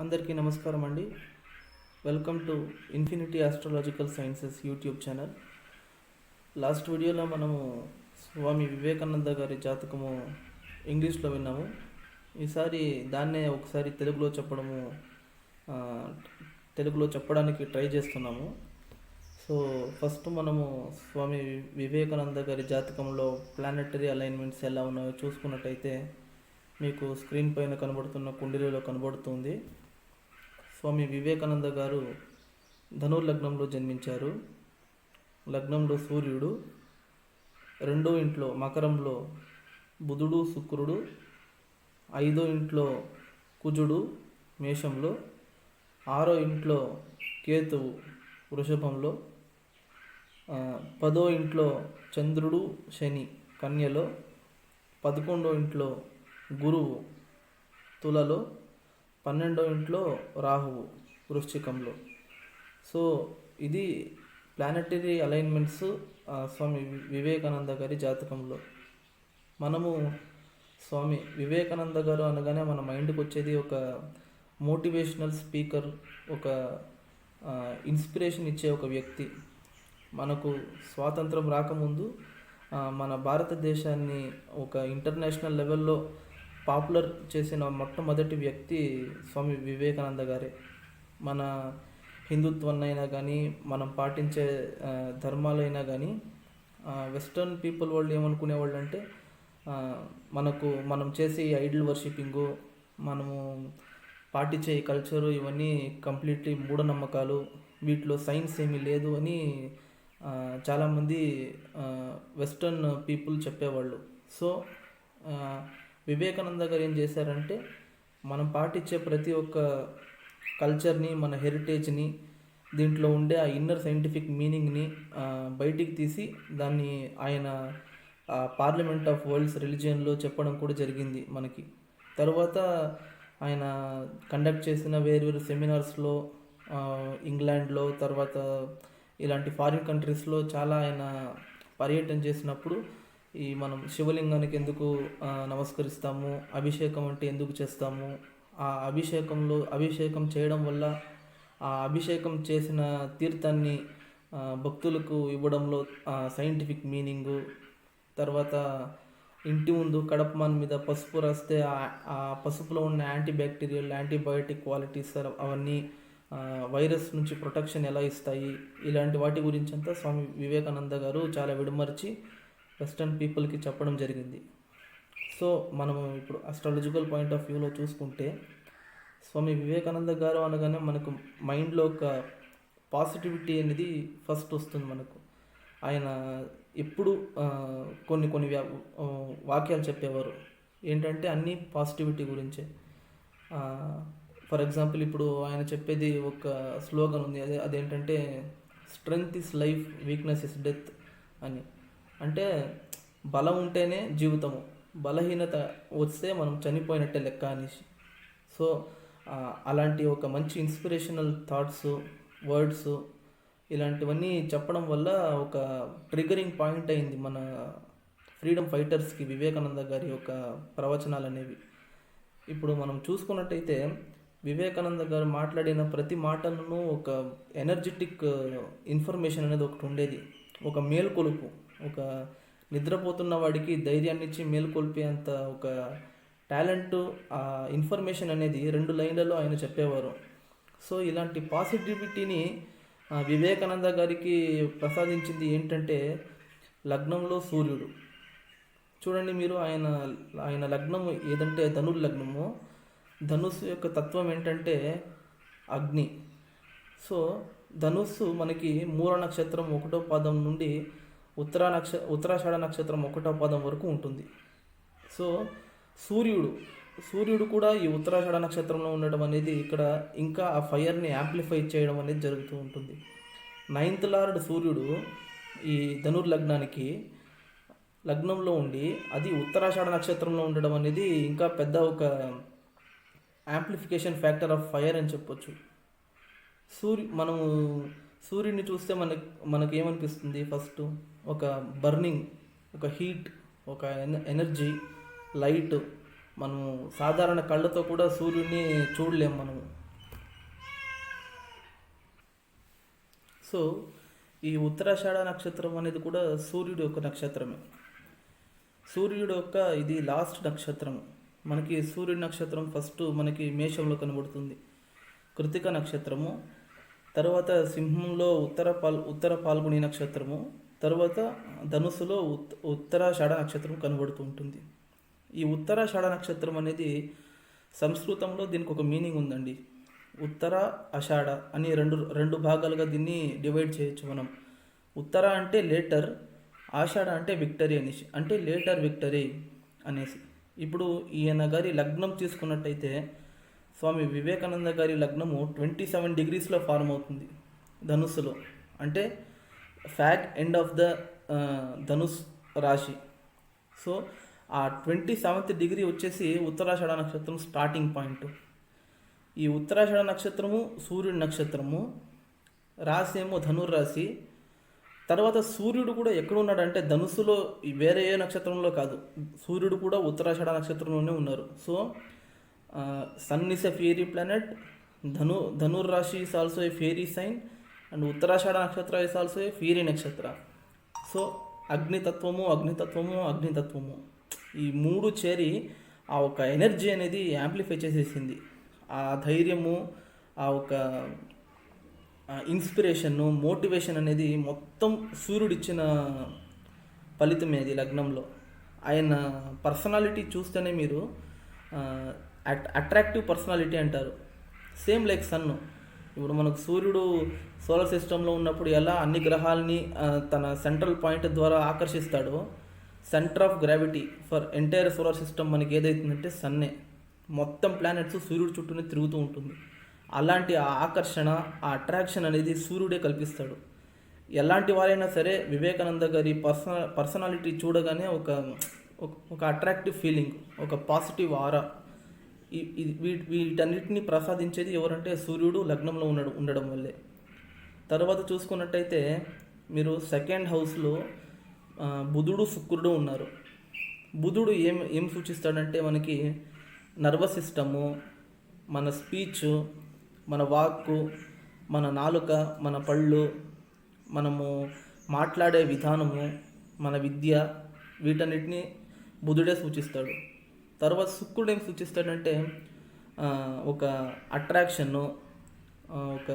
అందరికీ నమస్కారం అండి. Welcome to infinity astrological sciences YouTube channel. Last వీడియోలో మనము స్వామి వివేకానంద గారి జాతకము ఇంగ్లీష్లో విన్నాము. ఈసారి దాన్నే ఒకసారి ఆ, తెలుగులో చెప్పడానికి ట్రై చేస్తున్నాము. సో ఫస్ట్ మనము స్వామి వివేకానంద గారి జాతకంలో ప్లానెటరీ అలైన్మెంట్స్ ఎలా ఉన్నాయో చూసుకున్నట్టయితే మీకు స్క్రీన్ పైన కనబడుతున్న కుండలిలో కనబడుతుంది. స్వామి వివేకానంద గారు ధనుర్లగ్నంలో జన్మించారు. లగ్నంలో సూర్యుడు, రెండో ఇంట్లో మకరంలో బుధుడు శుక్రుడు, ఐదో ఇంట్లో కుజుడు మేషంలో, ఆరో ఇంట్లో కేతువు వృషభంలో, పదో ఇంట్లో చంద్రుడు శని కన్యలో, 11వ ఇంట్లో గురువు తులలో, 12వ ఇంట్లో రాహువు వృశ్చికంలో. సో ఇది ప్లానెటరీ అలైన్మెంట్స్ స్వామి వివేకానంద గారి జాతకంలో. మనము స్వామి వివేకానంద గారు అనగానే మన మైండ్కి వచ్చేది ఒక మోటివేషనల్ స్పీకర్, ఒక ఇన్స్పిరేషన్ ఇచ్చే ఒక వ్యక్తి. మనకు స్వాతంత్రం రాకముందు మన భారతదేశాన్ని ఒక ఇంటర్నేషనల్ లెవెల్లో పాపులర్ చేసిన మొట్టమొదటి వ్యక్తి స్వామి వివేకానంద గారే. మన హిందుత్వాన్నైనా కానీ, మనం పాటించే ధర్మాలైనా కానీ, వెస్ట్రన్ పీపుల్ వాళ్ళు ఏమనుకునేవాళ్ళు అంటే మనం చేసే ఐడల్ వర్షిపింగు, మనము పాటించే కల్చరు ఇవన్నీ కంప్లీట్లీ మూఢనమ్మకాలు, వీటిలో సైన్స్ ఏమీ లేదు అని చాలామంది వెస్ట్రన్ పీపుల్ చెప్పేవాళ్ళు. సో వివేకానంద గారు ఏం చేశారంటే మనం పాటించే ప్రతి ఒక్క కల్చర్ని, మన హెరిటేజ్ని, దీంట్లో ఉండే ఆ ఇన్నర్ సైంటిఫిక్ మీనింగ్ని బయటికి తీసి దాన్ని ఆయన పార్లమెంట్ ఆఫ్ వరల్డ్స్ రిలీజియన్లో చెప్పడం కూడా జరిగింది మనకి. తర్వాత ఆయన కండక్ట్ చేసిన వేరు సెమినార్స్లో ఇంగ్లాండ్లో, తర్వాత ఇలాంటి ఫారిన్ కంట్రీస్లో చాలా ఆయన పర్యటన చేసినప్పుడు మనం శివలింగానికి ఎందుకు నమస్కరిస్తాము, అభిషేకం అంటే ఎందుకు చేస్తాము, ఆ అభిషేకం చేయడం వల్ల ఆ అభిషేకం చేసిన తీర్థాన్ని భక్తులకు ఇవ్వడంలో సైంటిఫిక్ మీనింగు, తర్వాత ఇంటి ముందు కడపమాన్ మీద పసుపు రాస్తే ఆ పసుపులో ఉన్న యాంటీబ్యాక్టీరియల్, యాంటీబయోటిక్ క్వాలిటీస్ అవన్నీ వైరస్ నుంచి ప్రొటెక్షన్ ఎలా ఇస్తాయి, ఇలాంటి వాటి గురించి అంతా స్వామి వివేకానంద గారు చాలా విడమర్చి వెస్ట్రన్ పీపుల్కి చెప్పడం జరిగింది. సో మనము ఇప్పుడు అస్ట్రాలజికల్ పాయింట్ ఆఫ్ వ్యూలో చూసుకుంటే స్వామి వివేకానంద గారు అనగానే మనకు మైండ్లో ఒక పాజిటివిటీ అనేది ఫస్ట్ వస్తుంది మనకు. ఆయన ఎప్పుడు కొన్ని వాక్యాలు చెప్పేవారు ఏంటంటే అన్నీ పాజిటివిటీ గురించే. ఫర్ ఎగ్జాంపుల్ ఇప్పుడు ఆయన చెప్పేది ఒక స్లోగన్ ఉంది, అదేంటంటే strength is life, weakness is death అని. అంటే బలం ఉంటేనే జీవితము, బలహీనత వస్తే మనం చనిపోయినట్టే లెక్క అనేసి. సో అలాంటి ఒక మంచి ఇన్స్పిరేషనల్ థాట్స్, వర్డ్స్ ఇలాంటివన్నీ చెప్పడం వల్ల ఒక ట్రిగరింగ్ పాయింట్ అయింది మన ఫ్రీడమ్ ఫైటర్స్కి వివేకానంద గారి యొక్క ప్రవచనాలు అనేవి. ఇప్పుడు మనం చూసుకున్నట్టయితే వివేకానంద గారు మాట్లాడిన ప్రతి మాటలను ఒక ఎనర్జెటిక్ ఇన్ఫర్మేషన్ అనేది ఒకటి ఉండేది, ఒక మేల్కొలుపు, ఒక నిద్రపోతున్న వాడికి ధైర్యాన్ని ఇచ్చి మేల్కొల్పేంత ఒక టాలెంట్, ఆ ఇన్ఫర్మేషన్ అనేది 2 లైన్లలో ఆయన చెప్పేవారు. సో ఇలాంటి పాజిటివిటీని వివేకానంద గారికి ప్రసాదించింది ఏంటంటే లగ్నంలో సూర్యుడు. చూడండి మీరు, ఆయన లగ్నము ఏదంటే ధనుర్లగ్నము, ధనుస్సు యొక్క తత్వం ఏంటంటే అగ్ని. సో ధనుస్సు మనకి మూల నక్షత్రం 1వ పాదం నుండి ఉత్తరాషాఢ నక్షత్రం 1వ పాదం వరకు ఉంటుంది. సో సూర్యుడు కూడా ఈ ఉత్తరాషాఢ నక్షత్రంలో ఉండడం అనేది ఇక్కడ ఇంకా ఆ ఫైర్ని యాంప్లిఫై చేయడం అనేది జరుగుతూ ఉంటుంది. 9th లార్డ్ సూర్యుడు ఈ ధనుర్లగ్నానికి లగ్నంలో ఉండి అది ఉత్తరాషాఢ నక్షత్రంలో ఉండడం అనేది ఇంకా పెద్ద ఒక యాంప్లిఫికేషన్ ఫ్యాక్టర్ ఆఫ్ ఫైర్ అని చెప్పొచ్చు. మనము సూర్యుడిని చూస్తే మనకు ఏమనిపిస్తుంది? ఫస్ట్ ఒక బర్నింగ్, ఒక హీట్, ఒక ఎనర్జీ, లైట్. మనము సాధారణ కళ్ళతో కూడా సూర్యుడిని చూడలేము. సో ఈ ఉత్తరాషాఢ నక్షత్రం అనేది కూడా సూర్యుడి యొక్క నక్షత్రమే. సూర్యుడు యొక్క ఇది లాస్ట్ నక్షత్రం. మనకి సూర్యుడి నక్షత్రం ఫస్ట్ మనకి మేషంలో కనబడుతుంది, కృతిక నక్షత్రము. తర్వాత సింహంలో ఉత్తర పాల్గొని నక్షత్రము. తర్వాత ధనుస్సులో ఉత్తరాషాఢ నక్షత్రం కనబడుతూ ఉంటుంది. ఈ ఉత్తరాషాఢ నక్షత్రం అనేది సంస్కృతంలో దీనికి ఒక మీనింగ్ ఉందండి. ఉత్తర ఆషాఢ అని రెండు భాగాలుగా దీన్ని డివైడ్ చేయొచ్చు మనం. ఉత్తర అంటే లేటర్, ఆషాఢ అంటే విక్టరీ అనేసి, అంటే లేటర్ విక్టరీ అనేసి. ఇప్పుడు ఈయన గారి లగ్నం తీసుకున్నట్టయితే స్వామి వివేకానంద గారి లగ్నము 27 డిగ్రీస్లో ఫార్మ్ అవుతుంది ధనుస్సులో. అంటే fag end of the Dhanush రాశి. సో ఆ 27th డిగ్రీ వచ్చేసి ఉత్తరాషాఢ నక్షత్రం స్టార్టింగ్ పాయింట్. ఈ ఉత్తరాషాఢ నక్షత్రము సూర్యుడి నక్షత్రము, రాశి ఏమో ధనుర్రాశి. తర్వాత సూర్యుడు కూడా ఎక్కడున్నాడంటే ధనుస్సులో, వేరే ఏ నక్షత్రంలో కాదు, సూర్యుడు కూడా ఉత్తరాషాఢ నక్షత్రంలోనే ఉన్నారు. So sun is a fiery planet, ధనుర్రాశి is also a fiery sign, and Uttarashadha నక్షత్ర ఇస్ ఆల్సో ఏ ఫియరీ నక్షత్ర. సో అగ్నితత్వము ఈ మూడు చేరి ఆ ఒక ఎనర్జీ అనేది యాంప్లిఫై చేసేసింది. ఆ ధైర్యము, ఆ ఒక ఇన్స్పిరేషను, మోటివేషన్ అనేది మొత్తం సూర్యుడిచ్చిన ఫలితమే అది లగ్నంలో. ఆయన పర్సనాలిటీ చూస్తేనే మీరు అట్రాక్టివ్ పర్సనాలిటీ అంటారు. సేమ్ లైక్ సన్ను. ఇప్పుడు మనకు సూర్యుడు సోలార్ సిస్టంలో ఉన్నప్పుడు ఎలా అన్ని గ్రహాలని తన సెంట్రల్ పాయింట్ ద్వారా ఆకర్షిస్తాడో, centre of gravity for entire solar system మనకి ఏదైతుందంటే సన్నే. మొత్తం ప్లానెట్స్ సూర్యుడు చుట్టూనే తిరుగుతూ ఉంటుంది. అలాంటి ఆ ఆకర్షణ, ఆ అట్రాక్షన్ అనేది సూర్యుడే కల్పిస్తాడు. ఎలాంటి వారైనా సరే వివేకానంద గారి పర్సనాలిటీ చూడగానే ఒక అట్రాక్టివ్ ఫీలింగ్, ఒక పాజిటివ్ ఆరా, వీటన్నిటిని ప్రసాదించేది ఎవరంటే సూర్యుడు లగ్నంలో ఉండడం వల్లే. తర్వాత చూసుకున్నట్టయితే మీరు సెకండ్ హౌస్లో బుధుడు శుక్రుడు ఉన్నారు. బుధుడు ఏం సూచిస్తాడంటే మనకి నర్వస్ సిస్టము, మన స్పీచ్, మన వాక్కు, మన నాలుక, మన పళ్ళు, మనము మాట్లాడే విధానము, మన విద్య, వీటన్నిటిని బుధుడే సూచిస్తాడు. తర్వాత శుక్రుడు ఏం సూచిస్తాడంటే ఒక అట్రాక్షన్ను, ఒక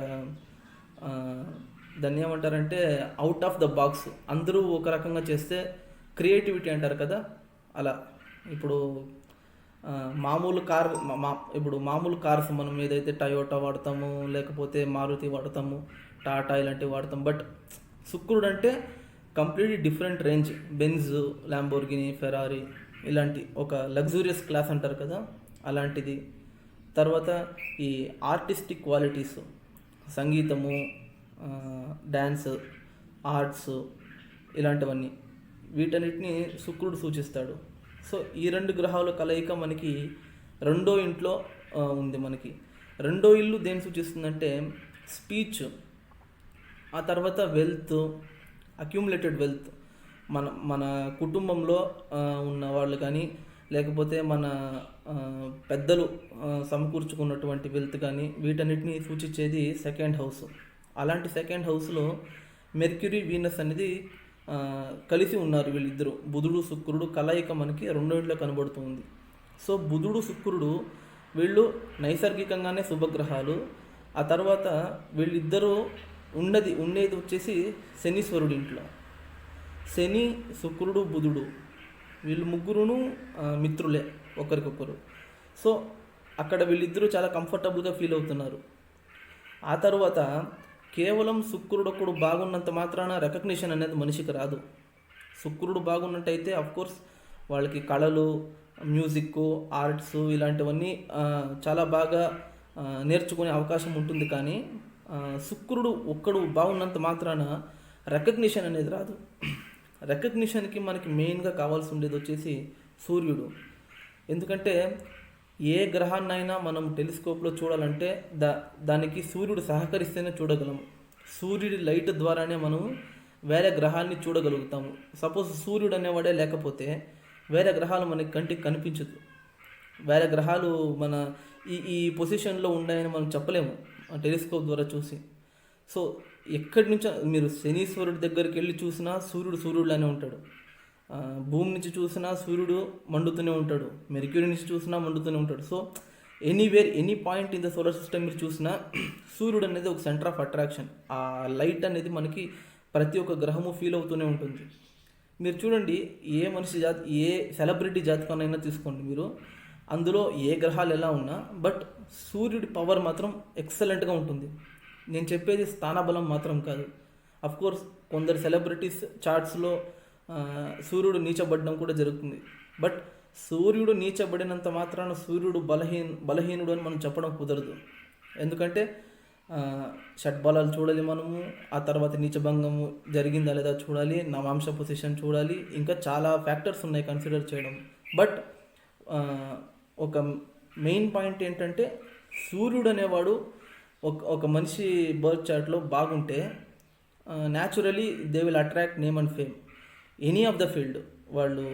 దాన్ని ఏమంటారంటే అవుట్ ఆఫ్ ద బాక్స్. అందరూ ఒక రకంగా చేస్తే క్రియేటివిటీ అంటారు కదా, అలా. ఇప్పుడు మామూలు కార్స్ మనం ఏదైతే టయోటా వాడతాము, లేకపోతే మారుతి వాడతాము, టాటా ఇలాంటివి వాడతాం. బట్ శుక్రుడు అంటే completely different range. Benz, Lamborghini, Ferrari ఇలాంటి ఒక లగ్జూరియస్ క్లాస్ అంటారు కదా, అలాంటిది. తర్వాత ఈ ఆర్టిస్టిక్ క్వాలిటీస్, సంగీతము, డ్యాన్స్, ఆర్ట్స్, ఇలాంటివన్నీ, వీటన్నిటిని శుక్రుడు సూచిస్తాడు. సో ఈ రెండు గ్రహాల కలయిక మనకి రెండో ఇంట్లో ఉంది. మనకి రెండో ఇల్లు దేని సూచిస్తుందంటే స్పీచ్, ఆ తర్వాత వెల్త్, అక్యూములేటెడ్ వెల్త్. మన కుటుంబంలో ఉన్న వాళ్ళు కానీ, లేకపోతే మన పెద్దలు సమకూర్చుకున్నటువంటి వెల్త్ కానీ, వీటన్నిటిని సూచించేది సెకండ్ హౌస్. అలాంటి సెకండ్ హౌస్లో మెర్క్యూరీ, వీనస్ అనేది కలిసి ఉన్నారు వీళ్ళిద్దరూ. బుధుడు శుక్రుడు కలయిక మనకి రెండో ఇంట్లో కనబడుతుంది. సో బుధుడు శుక్రుడు వీళ్ళు నైసర్గికంగానే శుభగ్రహాలు. ఆ తర్వాత వీళ్ళిద్దరూ ఉండేది వచ్చేసి శనీశ్వరుడి ఇంట్లో. శని, శుక్రుడు, బుధుడు వీళ్ళు ముగ్గురును మిత్రులే ఒకరికొకరు. సో అక్కడ వీళ్ళిద్దరూ చాలా కంఫర్టబుల్గా ఫీల్ అవుతున్నారు. ఆ తర్వాత కేవలం శుక్రుడు ఒకడు బాగున్నంత మాత్రాన రికగ్నిషన్ అనేది మనిషికి రాదు. శుక్రుడు బాగున్నట్టయితే అఫ్కోర్స్ వాళ్ళకి కళలు, మ్యూజిక్, ఆర్ట్స్ ఇలాంటివన్నీ చాలా బాగా నేర్చుకునే అవకాశం ఉంటుంది. కానీ శుక్రుడు ఒక్కడు బాగున్నంత మాత్రాన రికగ్నిషన్ అనేది రాదు. రికగ్నిషన్కి మనకి మెయిన్గా కావాల్సి ఉండేది వచ్చేసి సూర్యుడు. ఎందుకంటే ఏ గ్రహాన్నైనా మనం టెలిస్కోప్లో చూడాలంటే దానికి సూర్యుడు సహకరిస్తేనే చూడగలము. సూర్యుడి లైట్ ద్వారానే మనం వేరే గ్రహాన్ని చూడగలుగుతాము. సపోజ్ సూర్యుడు అనేవాడే లేకపోతే వేరే గ్రహాలు మనకి కంటికి కనిపించదు. వేరే గ్రహాలు మన ఈ పొజిషన్లో ఉన్నాయని మనం చెప్పలేము టెలిస్కోప్ ద్వారా చూసి. సో ఎక్కడి నుంచో మీరు శనీశ్వరుడి దగ్గరికి వెళ్ళి చూసినా సూర్యుడు సూర్యుడులానే ఉంటాడు. భూమి నుంచి చూసినా సూర్యుడు మండుతూనే ఉంటాడు, మెర్క్యూరీ నుంచి చూసినా మండుతూనే ఉంటాడు. So anywhere any point in the solar system మీరు చూసినా సూర్యుడు అనేది ఒక సెంటర్ ఆఫ్ అట్రాక్షన్. ఆ లైట్ అనేది మనకి ప్రతి ఒక్క గ్రహము ఫీల్ అవుతూనే ఉంటుంది. మీరు చూడండి, ఏ మనిషి ఏ సెలబ్రిటీ జాతకాన్నైనా తీసుకోండి మీరు, అందులో ఏ గ్రహాలు ఎలా ఉన్నా బట్ సూర్యుడి పవర్ మాత్రం ఎక్సలెంట్గా ఉంటుంది. నేను చెప్పేది స్థానబలం మాత్రం కాదు. కోర్స్ కొందరు సెలబ్రిటీస్ చార్ట్స్లో సూర్యుడు నీచబడడం కూడా జరుగుతుంది. బట్ సూర్యుడు నీచబడినంత మాత్రాన సూర్యుడు బలహీనుడు అని మనం చెప్పడం కుదరదు. ఎందుకంటే షడ్బలాలు చూడాలి మనము, ఆ తర్వాత నీచభంగము జరిగిందా లేదా చూడాలి, నవాంశ పొజిషన్ చూడాలి, ఇంకా చాలా ఫ్యాక్టర్స్ ఉన్నాయి కన్సిడర్ చేయడం. బట్ ఒక మెయిన్ పాయింట్ ఏంటంటే సూర్యుడు అనేవాడు ఒక మనిషి బర్త్ చార్ట్లో బాగుంటే naturally they will attract name and fame any of the field. వాళ్ళు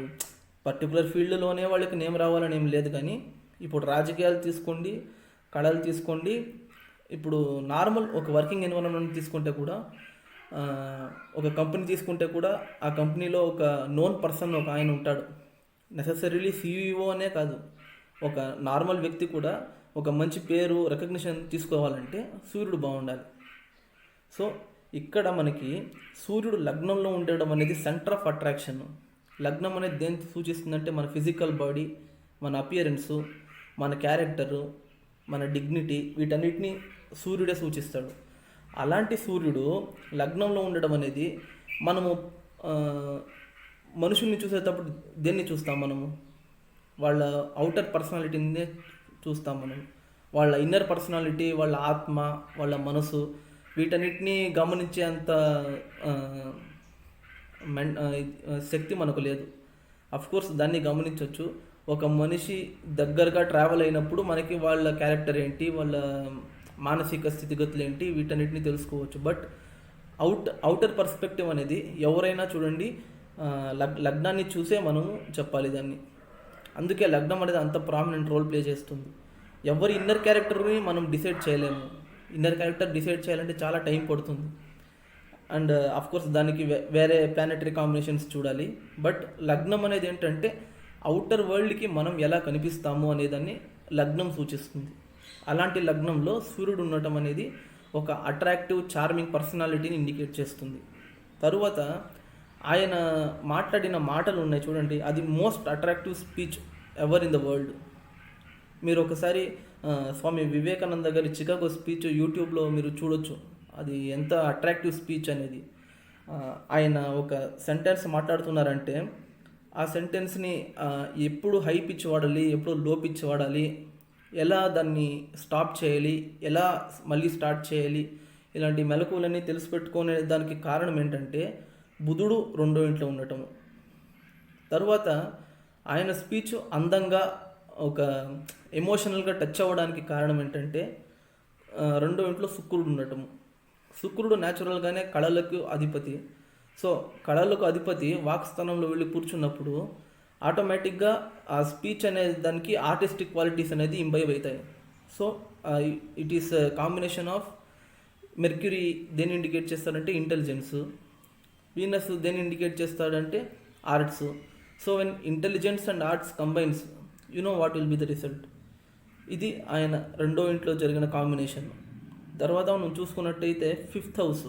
పర్టికులర్ ఫీల్డ్లోనే వాళ్ళకి నేమ్ రావాలని ఏం లేదు. కానీ ఇప్పుడు రాజకీయాలు తీసుకోండి, కళలు తీసుకోండి, ఇప్పుడు నార్మల్ ఒక వర్కింగ్ ఎన్విరాన్మెంట్ తీసుకుంటే కూడా, ఒక కంపెనీ తీసుకుంటే కూడా ఆ కంపెనీలో ఒక నోన్ పర్సన్ ఒక ఆయన ఉంటాడు. నెససరీలీ CEO అనే కాదు, ఒక నార్మల్ వ్యక్తి కూడా ఒక మంచి పేరు రికగ్నిషన్ తీసుకోవాలంటే సూర్యుడు బాగుండాలి. సో ఇక్కడ మనకి సూర్యుడు లగ్నంలో ఉండడం అనేది సెంటర్ ఆఫ్ అట్రాక్షన్. లగ్నం అనేది దేన్ని సూచిస్తుందంటే మన ఫిజికల్ బాడీ, మన అపియరెన్సు, మన క్యారెక్టరు, మన డిగ్నిటీ, వీటన్నిటిని సూర్యుడే సూచిస్తాడు. అలాంటి సూర్యుడు లగ్నంలో ఉండడం అనేది మనము మనుషుల్ని చూసేటప్పుడు దేన్ని చూస్తాం మనము? వాళ్ళ అవుటర్ పర్సనాలిటీనే చూస్తాం మనం. వాళ్ళ ఇన్నర్ పర్సనాలిటీ, వాళ్ళ ఆత్మ, వాళ్ళ మనసు, వీటన్నిటిని గమనించేంత శక్తి మనకు లేదు. కోర్స్ దాన్ని గమనించవచ్చు. ఒక మనిషి దగ్గరగా ట్రావెల్ అయినప్పుడు మనకి వాళ్ళ క్యారెక్టర్ ఏంటి, వాళ్ళ మానసిక స్థితిగతులు ఏంటి, వీటన్నిటిని తెలుసుకోవచ్చు. బట్ అవుటర్ పర్స్పెక్టివ్ అనేది ఎవరైనా చూడండి, లగ్నాన్ని చూసే మనము చెప్పాలి దాన్ని. అందుకే లగ్నం అనేది అంత ప్రామినెంట్ రోల్ ప్లే చేస్తుంది. ఎవరి ఇన్నర్ క్యారెక్టర్ని మనం డిసైడ్ చేయలేము. ఇన్నర్ క్యారెక్టర్ డిసైడ్ చేయాలంటే చాలా టైం పడుతుంది. అండ్ కోర్స్ దానికి వేరే ప్లానెటరీ కాంబినేషన్స్ చూడాలి. బట్ లగ్నం అనేది ఏంటంటే అవుటర్ వరల్డ్కి మనం ఎలా కనిపిస్తాము అనేదాన్ని లగ్నం సూచిస్తుంది. అలాంటి లగ్నంలో సూర్యుడు ఉండటం అనేది ఒక అట్రాక్టివ్, చార్మింగ్ పర్సనాలిటీని ఇండికేట్ చేస్తుంది. తరువాత ఆయన మాట్లాడిన మాటలు ఉన్నాయి చూడండి, అది most attractive speech ever in the world. మీరు ఒకసారి స్వామి వివేకానంద గారి చికాగో స్పీచ్ యూట్యూబ్లో మీరు చూడొచ్చు. అది ఎంత అట్రాక్టివ్ స్పీచ్ అనేది. ఆయన ఒక సెంటెన్స్ మాట్లాడుతున్నారంటే ఆ సెంటెన్స్ని ఎప్పుడు హై పిచ్ వాడాలి, ఎప్పుడు లో పిచ్ వాడాలి, ఎలా దాన్ని స్టాప్ చేయాలి, ఎలా మళ్ళీ స్టార్ట్ చేయాలి, ఇలాంటి మెలకువలన్నీ తెలిసిపెట్టుకునే దానికి కారణం ఏంటంటే బుధుడు 2వ ఇంట్లో ఉండటము. తర్వాత ఆయన స్పీచ్ అందంగా ఒక ఎమోషనల్గా టచ్ అవ్వడానికి కారణం ఏంటంటే 2వ ఇంట్లో శుక్రుడు ఉండటము. శుక్రుడు న్యాచురల్గానే కళలకు అధిపతి. సో కళలకు అధిపతి వాక్స్థానంలో వెళ్ళి కూర్చున్నప్పుడు ఆటోమేటిక్గా ఆ స్పీచ్ అనే దానికి ఆర్టిస్టిక్ క్వాలిటీస్ అనేది ఇంబైవ్ అవుతాయి. So it is combination of mercury దేన్ని ఇండికేట్ చేస్తాడంటే ఇంటెలిజెన్స్, వీనస్ దేన్ని ఇండికేట్ చేస్తాడంటే arts. So when intelligence and arts combines, you know what will be the result. ఇది ఆయన 2వ ఇంట్లో జరిగిన కాంబినేషన్. తర్వాత మనం చూసుకున్నట్టయితే 5th హౌస్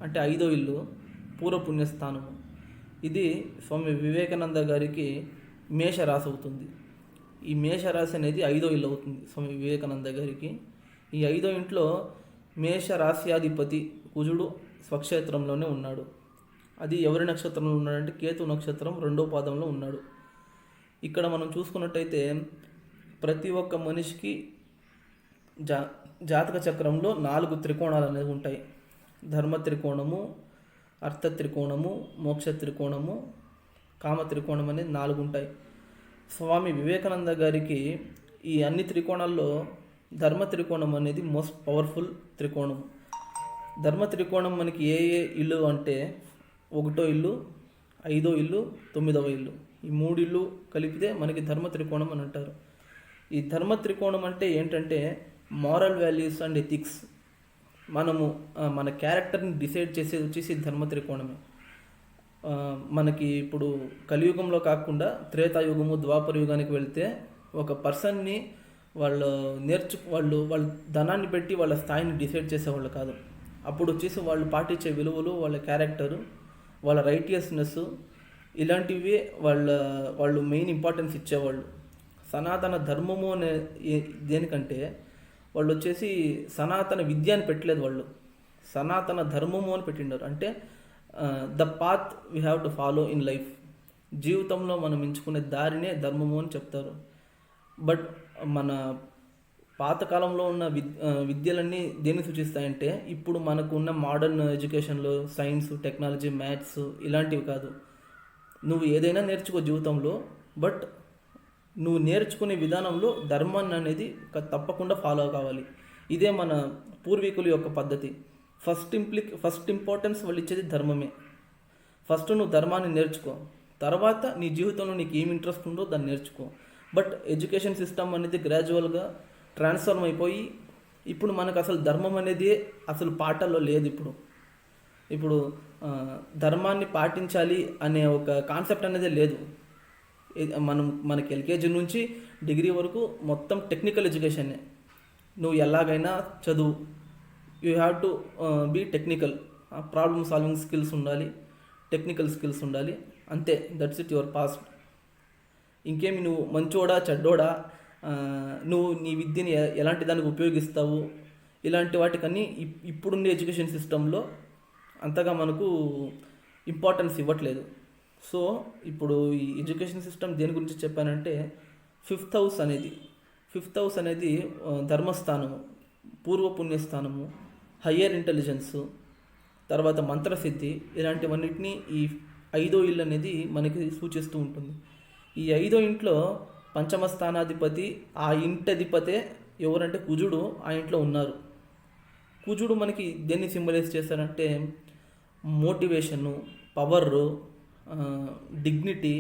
అంటే 5వ ఇల్లు, పూర్వపుణ్యస్థానము. ఇది స్వామి వివేకానంద గారికి మేషరాశి అవుతుంది. ఈ మేషరాశి అనేది 5వ ఇల్లు అవుతుంది స్వామి వివేకానంద గారికి. ఈ 5వ ఇంట్లో మేషరాశ్యాధిపతి కుజుడు స్వక్షేత్రంలోనే ఉన్నాడు. అది ఎవరి నక్షత్రంలో ఉన్నాడంటే కేతు నక్షత్రం 2వ పాదంలో ఉన్నాడు. ఇక్కడ మనం చూసుకున్నట్టయితే ప్రతి ఒక్క మనిషికి జాతక చక్రంలో 4 త్రికోణాలు అనేవి ఉంటాయి. ధర్మ త్రికోణము, అర్థ త్రికోణము, మోక్ష త్రికోణము, కామ త్రికోణం అనేది 4 ఉంటాయి. స్వామి వివేకానంద గారికి ఈ అన్ని త్రికోణాల్లో ధర్మ త్రికోణం అనేది మోస్ట్ పవర్ఫుల్ త్రికోణం. ధర్మ త్రికోణం మనకి ఏ ఇల్లు అంటే 1వ ఇల్లు, 5వ ఇల్లు, 9వ ఇల్లు. ఈ 3 ఇల్లు కలిపితే మనకి ధర్మ త్రికోణం అని అంటారు. ఈ ధర్మ త్రికోణం అంటే ఏంటంటే మారల్ వాల్యూస్ అండ్ ఎథిక్స్. మనము మన క్యారెక్టర్ని డిసైడ్ చేసేది వచ్చేసి ధర్మ త్రికోణమే. మనకి ఇప్పుడు కలియుగంలో కాకుండా త్రేతాయుగము, ద్వాపర యుగానికి వెళ్తే ఒక పర్సన్ని వాళ్ళ ధనాన్ని పెట్టి వాళ్ళ స్థాయిని డిసైడ్ చేసేవాళ్ళు కాదు. అప్పుడు వచ్చేసి వాళ్ళు పాటించే విలువలు, వాళ్ళ క్యారెక్టరు, వాళ్ళ రైటియస్నెస్, ఇలాంటివి వాళ్ళు మెయిన్ ఇంపార్టెన్స్ ఇచ్చేవాళ్ళు. సనాతన ధర్మము అనే దేనికంటే వాళ్ళు వచ్చేసి సనాతన విద్య అని పెట్టలేదు, వాళ్ళు సనాతన ధర్మము అని పెట్టిండారు. అంటే the path we have to follow in life, జీవితంలో మనం ఎంచుకునే దారినే ధర్మము అని చెప్తారు. బట్ మన పాతకాలంలో ఉన్న విద్యలన్నీ దేన్ని సూచిస్తాయంటే ఇప్పుడు మనకు ఉన్న మోడర్న్ ఎడ్యుకేషన్లో సైన్స్, టెక్నాలజీ, మ్యాథ్స్ ఇలాంటివి కాదు. నువ్వు ఏదైనా నేర్చుకో జీవితంలో, బట్ నువ్వు నేర్చుకునే విధానంలో ధర్మాన్ని అనేది తప్పకుండా ఫాలో కావాలి. ఇదే మన పూర్వీకుల యొక్క పద్ధతి. ఫస్ట్ ఇంపార్టెన్స్ వాళ్ళు ఇచ్చేది ధర్మమే. ఫస్ట్ నువ్వు ధర్మాన్ని నేర్చుకో, తర్వాత నీ జీవితంలో నీకు ఏమి ఇంట్రెస్ట్ ఉందో దాన్ని నేర్చుకో. బట్ ఎడ్యుకేషన్ సిస్టమ్ అనేది గ్రాడ్యువల్గా ట్రాన్స్ఫార్మ్ అయిపోయి ఇప్పుడు మనకు అసలు ధర్మం అనేది అసలు పాఠాల్లో లేదు. ఇప్పుడు ధర్మాన్ని పాటించాలి అనే ఒక కాన్సెప్ట్ అనేది లేదు. మనకి ఎల్కేజీ నుంచి డిగ్రీ వరకు మొత్తం టెక్నికల్ ఎడ్యుకేషన్నే. నువ్వు ఎలాగైనా చదువు, you have to be technical, problem solving skills ఉండాలి, టెక్నికల్ స్కిల్స్ ఉండాలి, అంతే. That's it, your past. ఇంకేమి నువ్వు మంచోడా చెడ్డోడా, నువ్వు నీ విద్యని ఎలాంటి దానికి ఉపయోగిస్తావు, ఇలాంటి వాటికన్నీ ఇప్పుడుండే ఎడ్యుకేషన్ సిస్టంలో అంతగా మనకు ఇంపార్టెన్స్ ఇవ్వట్లేదు. సో ఇప్పుడు ఈ ఎడ్యుకేషన్ సిస్టమ్ దేని గురించి చెప్పానంటే ఫిఫ్త్ హౌస్ అనేది ధర్మస్థానము, పూర్వపుణ్యస్థానము, హయ్యర్ ఇంటెలిజెన్సు, తర్వాత మంత్రసిద్ధి, ఇలాంటివన్నిటినీ ఈ 5వ ఇల్లు అనేది మనకి సూచిస్తూ ఉంటుంది. ఈ 5వ ఇంట్లో పంచమ స్థానాధిపతి, ఆ ఇంటి అధిపతే ఎవరంటే కుజుడు ఆ ఇంట్లో ఉన్నారు. కుజుడు మనకి దేన్ని సింబలైజ్ చేస్తారంటే మోటివేషను, పవరు, డిగ్నిటీ,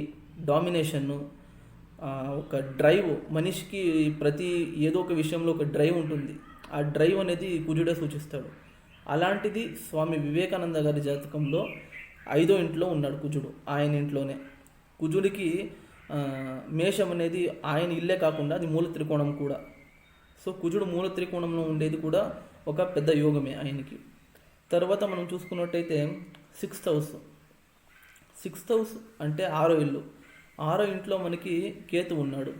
డామినేషను, ఒక డ్రైవ్. మనిషికి ఏదో ఒక విషయంలో ఒక డ్రైవ్ ఉంటుంది. ఆ డ్రైవ్ అనేది కుజుడే సూచిస్తాడు. అలాంటిది స్వామి వివేకానంద గారి జాతకంలో 5వ ఇంట్లో ఉన్నాడు కుజుడు. ఆయన ఇంట్లోనే కుజుడికి మేషం అనేది ఆయన ఇల్లే కాకుండా అది మూల త్రికోణం కూడా. సో కుజుడు మూల త్రికోణంలో ఉండేది కూడా ఒక పెద్ద యోగమే ఆయనకి. తర్వాత మనం చూసుకున్నట్టయితే సిక్స్త్ హౌస్ అంటే 6వ ఇల్లు. 6వ ఇంట్లో మనకి కేతు ఉన్నాడు.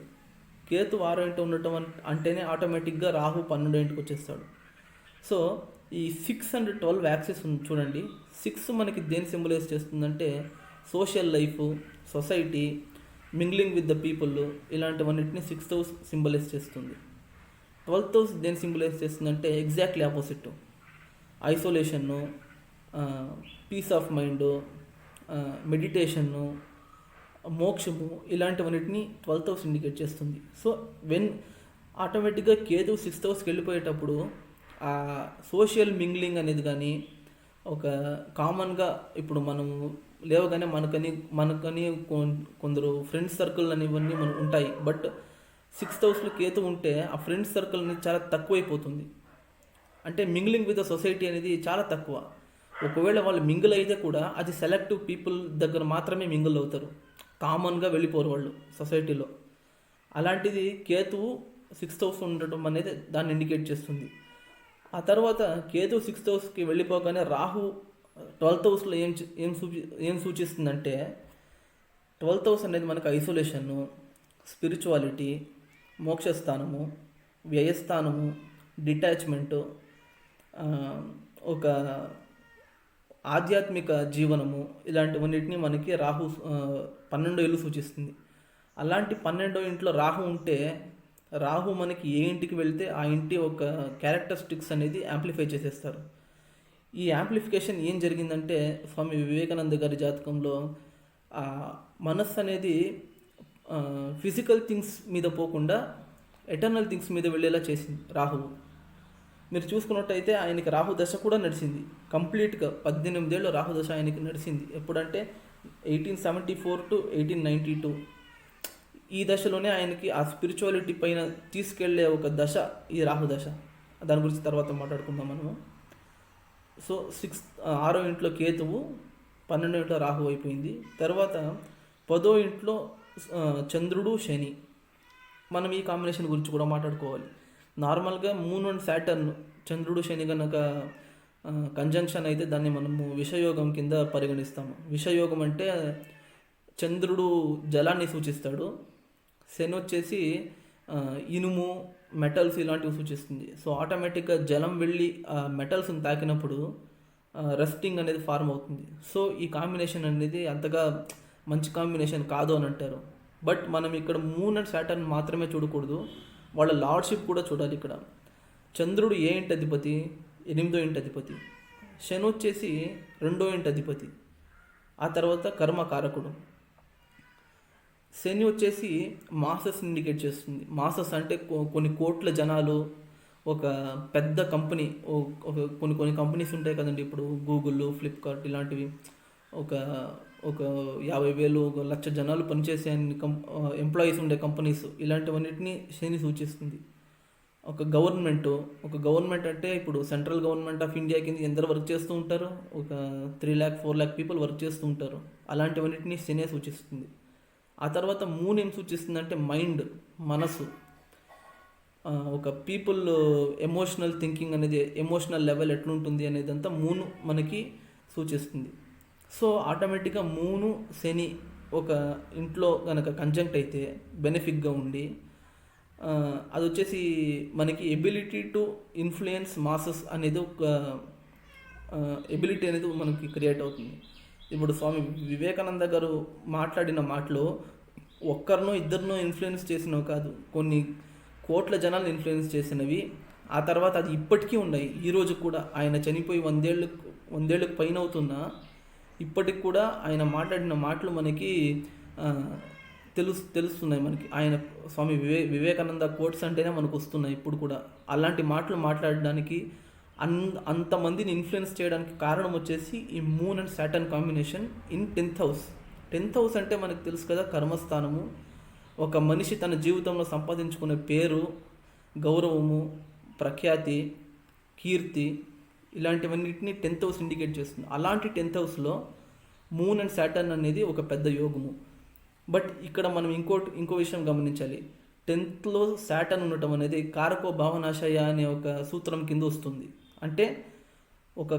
కేతు 6వ ఇంట్లో ఉండటం అంటేనే ఆటోమేటిక్గా రాహు 12వ ఇంటికి వచ్చేస్తాడు. సో ఈ 6 and 12 యాక్సిస్ చూడండి. 6 మనకి దేని సింబలైజ్ చేస్తుందంటే social life, society, mingling with the people, ఇలాంటివన్నిటిని 6th హౌస్ సింబలైజ్ చేస్తుంది. 12th హౌస్ దేని సింబలైజ్ చేస్తుందంటే ఎగ్జాక్ట్లీ ఆపోజిట్, ఐసోలేషన్ను, పీస్ ఆఫ్ మైండ్, మెడిటేషన్ను, మోక్షము, ఇలాంటివన్నిటిని 12th హౌస్ ఇండికేట్ చేస్తుంది. సో ఆటోమేటిక్గా కేతు 6th హౌస్కి వెళ్ళిపోయేటప్పుడు ఆ సోషల్ మింగ్లింగ్ అనేది కానీ ఒక కామన్గా ఇప్పుడు మనము లేవగానే మనకని కొందరు ఫ్రెండ్స్ సర్కిల్ అనేవన్నీ మనకు ఉంటాయి. బట్ 6th హౌస్లో కేతు ఉంటే ఆ ఫ్రెండ్స్ సర్కిల్ అనేది చాలా తక్కువైపోతుంది. అంటే మింగ్లింగ్ విత్ ద సొసైటీ అనేది చాలా తక్కువ. ఒకవేళ వాళ్ళు మింగిల్ అయితే కూడా అది సెలెక్టివ్ పీపుల్ దగ్గర మాత్రమే మింగిల్ అవుతారు, కామన్గా వెళ్ళిపోరు వాళ్ళు సొసైటీలో. అలాంటిది కేతువు 6th హౌస్ ఉండటం అనేది దాన్ని ఇండికేట్ చేస్తుంది. ఆ తర్వాత కేతు 6th హౌస్కి వెళ్ళిపోగానే రాహు 12th హౌస్లో ఏం సూచిస్తుందంటే 12th హౌస్ అనేది మనకు ఐసోలేషను, స్పిరిచువాలిటీ, మోక్షస్థానము, వ్యయస్థానము, డిటాచ్మెంటు, ఒక ఆధ్యాత్మిక జీవనము, ఇలాంటివన్నిటిని మనకి రాహు 12వ ఇల్లు సూచిస్తుంది. అలాంటి 12వ ఇంట్లో రాహు ఉంటే రాహు మనకి ఏ ఇంటికి వెళ్తే ఆ ఇంటి ఒక క్యారెక్టరిస్టిక్స్ అనేది యాంప్లిఫై చేసేస్తారు. ఈ యాంప్లిఫికేషన్ ఏం జరిగిందంటే స్వామి వివేకానంద గారి జాతకంలో మనస్సు అనేది ఫిజికల్ థింగ్స్ మీద పోకుండా ఎటర్నల్ థింగ్స్ మీద వెళ్ళేలా చేసింది రాహువు. మీరు చూసుకున్నట్టయితే ఆయనకి రాహు దశ కూడా నడిచింది కంప్లీట్గా. 18 ఏళ్ళు రాహు దశ ఆయనకి నడిచింది. ఎప్పుడంటే 1874 to 1892. ఈ దశలోనే ఆయనకి ఆ స్పిరిచువాలిటీ పైన తీసుకెళ్లే ఒక దశ ఈ రాహు దశ. దాని గురించి తర్వాత మాట్లాడుకుందాం మనము. సో ఆరో ఇంట్లో కేతువు, 12వ ఇంట్లో రాహు అయిపోయింది. తర్వాత 10వ ఇంట్లో చంద్రుడు శని. మనం ఈ కాంబినేషన్ గురించి కూడా మాట్లాడుకోవాలి. నార్మల్గా మూన్ అండ్ సాటర్న్, చంద్రుడు శని కనుక కంజంక్షన్ అయితే దాన్ని మనము విషయోగం కింద పరిగణిస్తాము. విషయోగం అంటే చంద్రుడు జలాన్ని సూచిస్తాడు, శని వచ్చేసి ఇనుము, మెటల్స్ ఇలాంటివి సూచిస్తుంది. సో ఆటోమేటిక్గా జలం వెళ్ళి మెటల్స్ని తాకినప్పుడు రస్టింగ్ అనేది ఫార్మ్ అవుతుంది. సో ఈ కాంబినేషన్ అనేది అంతగా మంచి కాంబినేషన్ కాదు అని అంటారు. బట్ మనం ఇక్కడ మూన్ అండ్ సాటర్న్ మాత్రమే చూడకూడదు, వాళ్ళ లార్డ్షిప్ కూడా చూడాలి. ఇక్కడ చంద్రుడు ఏ ఇంటి అధిపతి? 8వ ఇంటి అధిపతి. శని వచ్చేసి 2వ ఇంటి అధిపతి, ఆ తర్వాత కర్మకారకుడు. శని వచ్చేసి మాసెస్ ఇండికేట్ చేస్తుంది. మాసెస్ అంటే కొన్ని కోట్ల జనాలు, ఒక పెద్ద కంపెనీ, కొన్ని కంపెనీస్ ఉంటాయి కదండి, ఇప్పుడు గూగుల్, ఫ్లిప్కార్ట్ ఇలాంటివి. ఒక ఒక 50,000, 1,00,000 జనాలు పనిచేసే ఎంప్లాయీస్ ఉండే కంపెనీస్, ఇలాంటివన్నిటిని శని సూచిస్తుంది. ఒక గవర్నమెంట్ అంటే ఇప్పుడు సెంట్రల్ గవర్నమెంట్ ఆఫ్ ఇండియా కింద ఎందరు వర్క్ చేస్తూ ఉంటారు? ఒక 3 lakh 4 lakh పీపుల్ వర్క్ చేస్తూ ఉంటారు. అలాంటివన్నిటిని శనే సూచిస్తుంది. ఆ తర్వాత మూన్ ఏం సూచిస్తుందంటే మైండ్, మనసు. ఒక పీపుల్ ఎమోషనల్ థింకింగ్ అనేది, ఎమోషనల్ లెవెల్ ఎట్లుంటుంది అనేది అంతా మూను మనకి సూచిస్తుంది. సో ఆటోమేటిక్గా మూను శని ఒక ఇంట్లో కనుక కంజంక్ట్ అయితే బెనిఫిక్గా ఉండి, అది వచ్చేసి మనకి ఎబిలిటీ టు ఇన్ఫ్లుయెన్స్ మాసెస్ అనేది ఒక ఎబిలిటీ అనేది మనకి క్రియేట్ అవుతుంది. ఇప్పుడు స్వామి వివేకానంద గారు మాట్లాడిన మాటలో ఒక్కరినో ఇద్దరినో ఇన్ఫ్లుయెన్స్ చేసినవి కాదు, కొన్ని కోట్ల జనాలను ఇన్ఫ్లుయెన్స్ చేసినవి. ఆ తర్వాత అది ఇప్పటికీ ఉన్నాయి. ఈరోజు కూడా ఆయన చనిపోయి 100 ఏళ్ళకు పైన అవుతున్నా ఇప్పటికి కూడా ఆయన మాట్లాడిన మాటలు మనకి తెలుస్తున్నాయి. మనకి ఆయన స్వామి వివేకానంద కోట్స్ అంటేనే మనకు వస్తున్నాయి ఇప్పుడు కూడా. అలాంటి మాటలు మాట్లాడడానికి, అంతమందిని ఇన్ఫ్లుయెన్స్ చేయడానికి కారణం వచ్చేసి ఈ moon and Saturn combination in 10th house. 10th house అంటే మనకు తెలుసు కదా, కర్మస్థానము. ఒక మనిషి తన జీవితంలో సంపాదించుకునే పేరు, గౌరవము, ప్రఖ్యాతి, కీర్తి, ఇలాంటివన్నిటిని 10th house ఇండికేట్ చేస్తుంది. అలాంటి 10th houseలో మూన్ అండ్ సాటర్న్ అనేది ఒక పెద్ద యోగము. బట్ ఇక్కడ మనం ఇంకో విషయం గమనించాలి. 10thలో సాటర్న్ ఉండటం అనేది కారకో భావనాశయ అనే ఒక సూత్రం కింద వస్తుంది. అంటే ఒక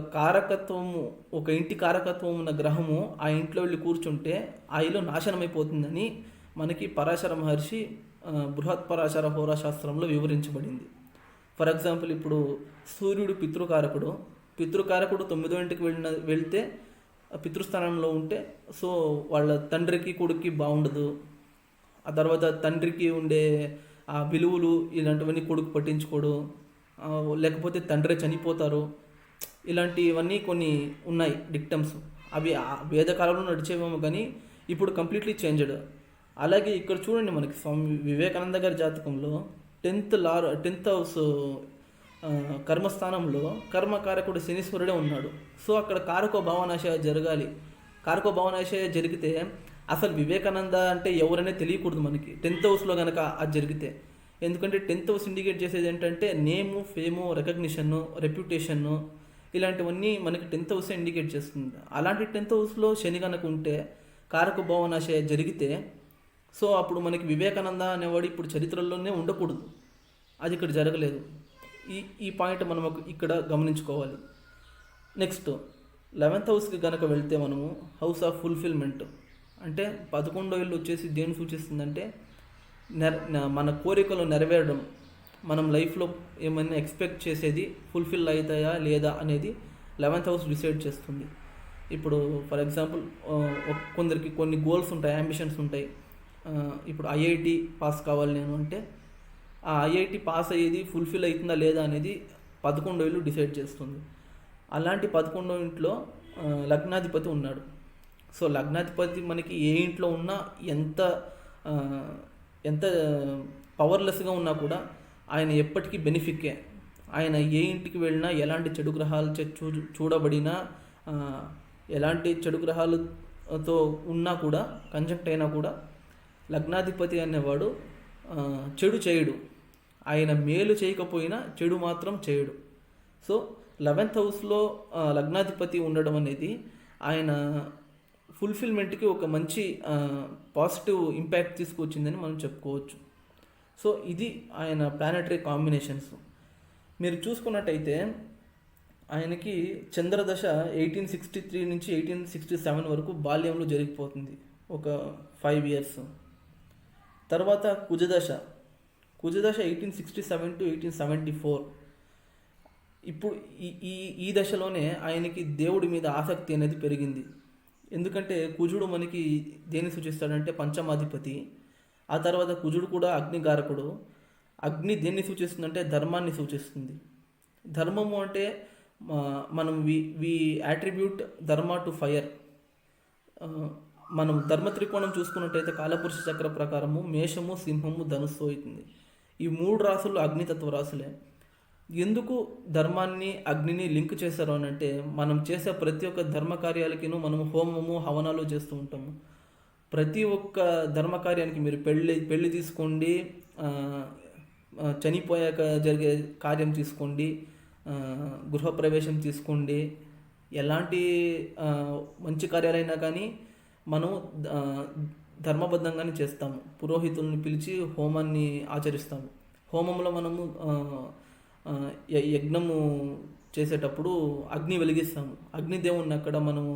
ఇంటి కారకత్వం ఉన్న గ్రహము ఆ ఇంట్లో వెళ్ళి కూర్చుంటే ఆ ఇల్లు నాశనం అయిపోతుందని మనకి పరాశర మహర్షి బృహత్ పరాశర హోరాశాస్త్రంలో వివరించబడింది. ఫర్ ఎగ్జాంపుల్, ఇప్పుడు సూర్యుడు పితృకారకుడు 9వ ఇంటికి వెళ్తే పితృస్థానంలో ఉంటే, సో వాళ్ళ తండ్రికి కొడుక్కి బాగుండదు. ఆ తర్వాత తండ్రికి ఉండే ఆ విలువలు ఇలాంటివన్నీ కొడుకు పట్టించుకోడు, లేకపోతే తండ్రి చనిపోతారు. ఇలాంటివన్నీ కొన్ని ఉన్నాయి డిక్టమ్స్. అవి వేదకాలంలో నడిచేవేమో కానీ ఇప్పుడు కంప్లీట్లీ చేంజ్డ్. అలాగే ఇక్కడ చూడండి, మనకి స్వామి వివేకానంద గారి జాతకంలో 10th house కర్మస్థానంలో కర్మకారకుడు శనీశ్వరుడే ఉన్నాడు. సో అక్కడ కారకో భావనాశయ జరగాలి. కారకో భావనాశయ జరిగితే అసలు వివేకానంద అంటే ఎవరనే తెలియకూడదు మనకి 10th హౌస్లో కనుక అది జరిగితే. ఎందుకంటే 10th హౌస్ ఇండికేట్ చేసేది ఏంటంటే నేము, ఫేము, రికగ్నిషన్ను, రెప్యుటేషన్ను, ఇలాంటివన్నీ మనకి 10th హౌసే ఇండికేట్ చేస్తుంది. అలాంటి 10th హౌస్లో శని కనుక ఉంటే, కారక భావనాశయ జరిగితే, సో అప్పుడు మనకి వివేకానంద అనేవాడు ఇప్పుడు చరిత్రలోనే ఉండకూడదు. అది ఇక్కడ జరగలేదు. ఈ పాయింట్ మనం ఇక్కడ గమనించుకోవాలి. నెక్స్ట్ 11th హౌస్కి కనుక వెళ్తే మనము హౌస్ ఆఫ్ ఫుల్ఫిల్మెంట్ అంటే 11వ ఇల్లు వచ్చేసి దేన్ని సూచిస్తుందంటే మన కోరికలు నెరవేరడం, మనం లైఫ్లో ఏమైనా ఎక్స్పెక్ట్ చేసేది ఫుల్ఫిల్ అవుతాయా లేదా అనేది 11th హౌస్ డిసైడ్ చేస్తుంది. ఇప్పుడు ఫర్ ఎగ్జాంపుల్ కొందరికి కొన్ని గోల్స్ ఉంటాయి, అంబిషన్స్ ఉంటాయి. ఇప్పుడు ఐఐటి పాస్ కావాలి నేను అంటే ఆ ఐఐటి పాస్ అయ్యేది ఫుల్ఫిల్ అవుతుందా లేదా అనేది 11వ ఇల్లు డిసైడ్ చేస్తుంది. అలాంటి 11వ ఇంట్లో లగ్నాధిపతి ఉన్నాడు. సో లగ్నాధిపతి మనకి ఏ ఇంట్లో ఉన్నా ఎంత పవర్లెస్గా ఉన్నా కూడా ఆయన ఎప్పటికీ బెనిఫికే. ఆయన ఏ ఇంటికి వెళ్ళినా ఎలాంటి చెడు గ్రహాలు చూడబడినా, ఎలాంటి చెడు గ్రహాలతో ఉన్నా కూడా, కంజంక్ట్ అయినా కూడా లగ్నాధిపతి అనేవాడు చెడు చేయడు. ఆయన మేలు చేయకపోయినా చెడు మాత్రం చేయడు. సో 11th హౌస్లో లగ్నాధిపతి ఉండడం అనేది ఆయన ఫుల్ఫిల్మెంట్కి ఒక మంచి పాజిటివ్ ఇంపాక్ట్ తీసుకొచ్చిందని మనం చెప్పుకోవచ్చు. సో ఇది ఆయన ప్లానెటరీ కాంబినేషన్స్. మీరు చూసుకున్నట్టయితే ఆయనకి చంద్రదశ 1863 నుంచి 1867 వరకు బాల్యంలో జరిగిపోతుంది, ఒక 5 ఇయర్స్. తర్వాత కుజదశ 1867 టు 1874. ఇప్పుడు ఈ ఈ దశలోనే ఆయనకి దేవుడి మీద ఆసక్తి అనేది పెరిగింది. ఎందుకంటే కుజుడు మనకి దేన్ని సూచిస్తాడంటే పంచమాధిపతి. ఆ తర్వాత కుజుడు కూడా అగ్నికారకుడు. అగ్ని దేన్ని సూచిస్తుందంటే ధర్మాన్ని సూచిస్తుంది. ధర్మము అంటే మనం వి యాట్రిబ్యూట్ ధర్మ టు ఫైర్. మనం ధర్మ త్రికోణం చూసుకున్నట్టయితే కాలపురుష చక్ర ప్రకారము మేషము, సింహము, ధనుస్సు అవుతుంది. ఈ 3 రాసులు అగ్నితత్వ రాసులే. ఎందుకు ధర్మాన్ని అగ్నిని లింక్ చేశారు అని అంటే, మనం చేసే ప్రతి ఒక్క ధర్మ కార్యాలకిను మనం హోమము హవనాలు చేస్తూ ఉంటాము. ప్రతి ఒక్క ధర్మ కార్యానికి మీరు పెళ్ళి తీసుకోండి, చనిపోయాక జరిగే కార్యం తీసుకోండి, గృహప్రవేశం తీసుకోండి, ఎలాంటి మంచి కార్యాలైనా కానీ మనం ధర్మబద్ధంగానే చేస్తాము. పురోహితుల్ని పిలిచి హోమాన్ని ఆచరిస్తాము. హోమంలో మనము యజ్ఞము చేసేటప్పుడు అగ్ని వెలిగిస్తాము. అగ్నిదేవుణ్ణి అక్కడ మనము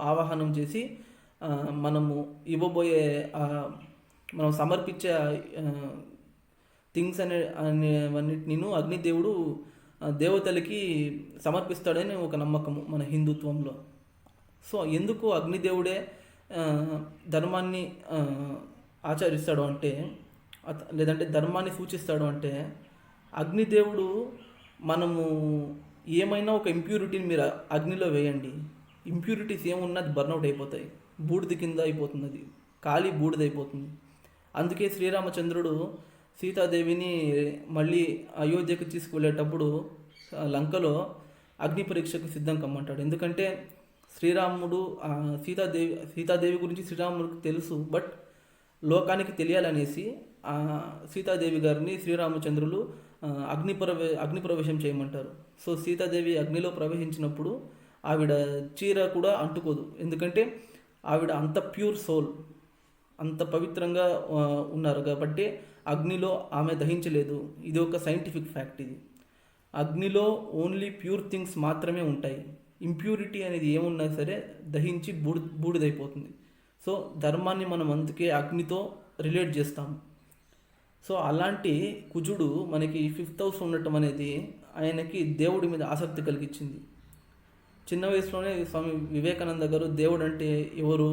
ఆవాహనం చేసి మనము ఇవ్వబోయే మనం సమర్పించే థింగ్స్ అనేవన్నిటిని అగ్నిదేవుడు దేవతలకి సమర్పిస్తాడని ఒక నమ్మకము మన హిందుత్వంలో. సో ఎందుకు అగ్నిదేవుడే ధర్మాన్ని ఆచరిస్తాడు అంటే, లేదంటే ధర్మాన్ని సూచిస్తాడు అంటే, అగ్నిదేవుడు మనము ఏమైనా ఒక ఇంప్యూరిటీని మీరు అగ్నిలో వేయండి, ఇంప్యూరిటీస్ ఏమున్నది బర్న్అవుట్ అయిపోతాయి, బూడిద కింద అయిపోతుంది, అది ఖాళీ బూడిద అయిపోతుంది. అందుకే శ్రీరామచంద్రుడు సీతాదేవిని మళ్ళీ అయోధ్యకు తీసుకువెళ్ళేటప్పుడు లంకలో అగ్ని పరీక్షకు సిద్ధం కమ్మంటాడు. ఎందుకంటే శ్రీరాముడు సీతాదేవి గురించి శ్రీరాముడికి తెలుసు, బట్ లోకానికి తెలియాలనేసి సీతాదేవి గారిని శ్రీరామచంద్రులు అగ్ని ప్రవేశం చేయమంటారు. సో సీతాదేవి అగ్నిలో ప్రవేశించినప్పుడు ఆవిడ చీర కూడా అంటుకోదు. ఎందుకంటే ఆవిడ అంత ప్యూర్ సోల్, అంత పవిత్రంగా ఉన్నారు కాబట్టి అగ్నిలో ఆమె దహించలేదు. ఇది ఒక సైంటిఫిక్ ఫ్యాక్ట్. ఇది అగ్నిలో ఓన్లీ ప్యూర్ థింగ్స్ మాత్రమే ఉంటాయి. ఇంప్యూరిటీ అనేది ఏమున్నా సరే దహించి బూడిదైపోతుంది. సో ధర్మాన్ని మనం అందుకే అగ్నితో రిలేట్ చేస్తాము. సో అలాంటి కుజుడు మనకి 5th హౌస్ ఉండటం అనేది ఆయనకి దేవుడి మీద ఆసక్తి కలిగించింది. చిన్న వయసులోనే స్వామి వివేకానంద గారు దేవుడు అంటే ఎవరు,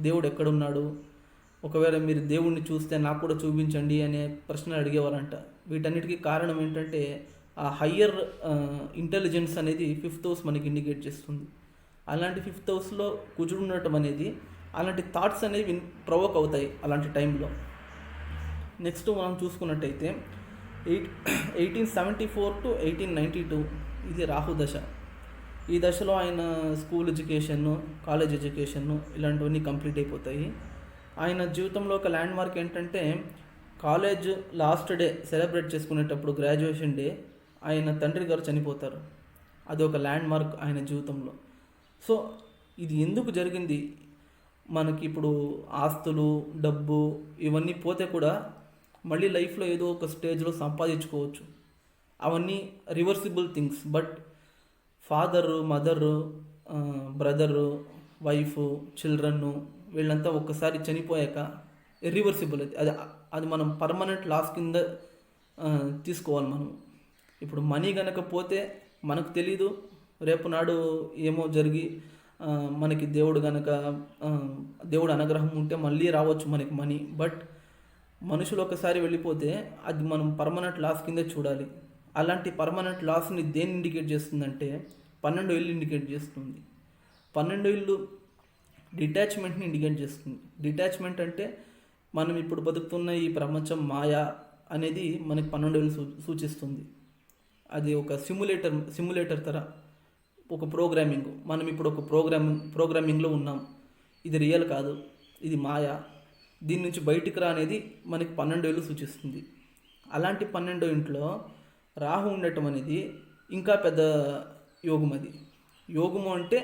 దేవుడు ఎక్కడున్నాడు, ఒకవేళ మీరు దేవుడిని చూస్తే నాకు కూడా చూపించండి అనే ప్రశ్నలు అడిగేవారంట. వీటన్నిటికీ కారణం ఏంటంటే ఆ హయ్యర్ ఇంటెలిజెన్స్ అనేది 5th హౌస్ మనకి ఇండికేట్ చేస్తుంది. అలాంటి 5th హౌస్లో కుజుడు ఉండటం అనేది అలాంటి థాట్స్ అనేవి ప్రొవోక్ అవుతాయి అలాంటి టైంలో. నెక్స్ట్ మనం చూసుకున్నట్టయితే 1874 టు 1892 ఇది రాహు దశ. ఈ దశలో ఆయన స్కూల్ ఎడ్యుకేషన్, కాలేజ్ ఎడ్యుకేషన్ ఇలాంటివన్నీ కంప్లీట్ అయిపోతాయి. ఆయన జీవితంలో ఒక ల్యాండ్ మార్క్ ఏంటంటే, కాలేజ్ లాస్ట్ డే సెలబ్రేట్ చేసుకునేటప్పుడు గ్రాడ్యుయేషన్ డే ఆయన తండ్రి గారు చనిపోతారు. అది ఒక ల్యాండ్ మార్క్ ఆయన జీవితంలో. సో ఇది ఎందుకు జరిగింది, మనకి ఇప్పుడు ఆస్తులు, డబ్బు ఇవన్నీ పోతే కూడా మళ్ళీ లైఫ్లో ఏదో ఒక స్టేజ్లో సంపాదించుకోవచ్చు. అవన్నీ reversible things. But father, mother, brother, wife, చిల్డ్రన్ను వీళ్ళంతా ఒక్కసారి చనిపోయాక ఇర్రివర్సిబుల్. అది మనం పర్మనెంట్ లాస్ కింద తీసుకోవాలి మనం. ఇప్పుడు మనీ కనుక పోతే మనకు తెలీదు, రేపు నాడు ఏమో జరిగి మనకి దేవుడు అనుగ్రహం ఉంటే మళ్ళీ రావచ్చు మనకి మనీ. బట్ మనుషులు ఒకసారి వెళ్ళిపోతే అది మనం పర్మనెంట్ లాస్ కిందే చూడాలి. అలాంటి పర్మనెంట్ లాస్ని దేన్ని ఇండికేట్ చేస్తుందంటే 12 ఇల్లు ఇండికేట్ చేస్తుంది. 12 ఇల్లు డిటాచ్మెంట్ని ఇండికేట్ చేస్తుంది. డిటాచ్మెంట్ అంటే మనం ఇప్పుడు బతుకుతున్న ఈ ప్రపంచం మాయా అనేది మనకి 12 ఇల్లు సూచిస్తుంది. అది ఒక సిమ్యులేటర్ తర ఒక ప్రోగ్రామింగ్. మనం ఇప్పుడు ఒక ప్రోగ్రామింగ్లో ఉన్నాం. ఇది రియల్ కాదు, ఇది మాయా, దీని నుంచి బయటికి రా అనేది మనకి 12 ఇల్లు సూచిస్తుంది. అలాంటి 12 ఇంట్లో రాహు ఉండటం అనేది ఇంకా పెద్ద యోగం అది. యోగము అంటే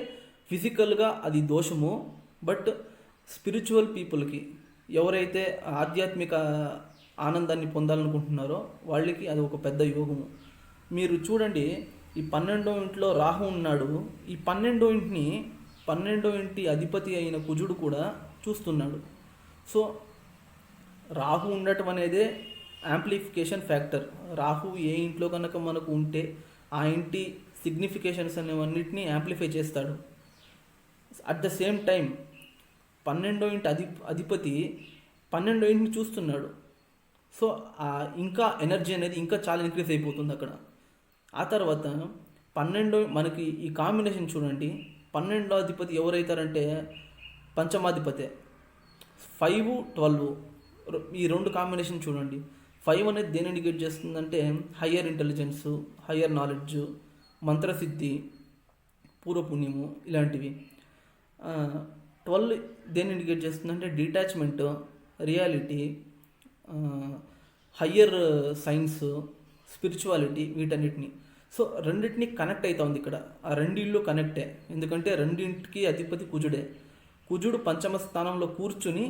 ఫిజికల్గా అది దోషము, బట్ స్పిరిచువల్ పీపుల్కి, ఎవరైతే ఆధ్యాత్మిక ఆనందాన్ని పొందాలనుకుంటున్నారో వాళ్ళకి అది ఒక పెద్ద యోగము. మీరు చూడండి, ఈ 12వ ఇంట్లో రాహు ఉన్నాడు. ఈ 12వ ఇంటి అధిపతి అయిన కుజుడు కూడా చూస్తున్నాడు. సో రాహు ఉండటం అనేదే యాంప్లిఫికేషన్ ఫ్యాక్టర్. రాహు ఏ ఇంట్లో కనుక మనకు ఉంటే ఆ ఇంటి సిగ్నిఫికేషన్స్ అనేవన్నిటిని యాంప్లిఫై చేస్తాడు. అట్ ద సేమ్ టైం 12వ ఇంటి అధిపతి 12వ ఇంటిని చూస్తున్నాడు. సో ఇంకా ఎనర్జీ అనేది ఇంకా చాలా ఇంక్రీజ్ అయిపోతుంది అక్కడ. ఆ తర్వాత 12 మనకి ఈ కాంబినేషన్ చూడండి, 12వ అధిపతి ఎవరైతారంటే పంచమాధిపతే. 5, 12 ఈ రెండు కాంబినేషన్ చూడండి. 5 అనేది దేని ఇండికేట్ చేస్తుందంటే హయ్యర్ ఇంటెలిజెన్స్, హయ్యర్ నాలెడ్జ్, మంత్రసిద్ధి, పూర్వపుణ్యము ఇలాంటివి. 12 దేని ఇండికేట్ చేస్తుందంటే detachment, reality, higher science, spirituality, వీటన్నిటిని. సో రెండింటిని కనెక్ట్ అవుతుంది ఇక్కడ. ఆ రెండిళ్ళు కనెక్టే, ఎందుకంటే రెండింటికి అధిపతి కుజుడే. కుజుడు పంచమ స్థానంలో కూర్చుని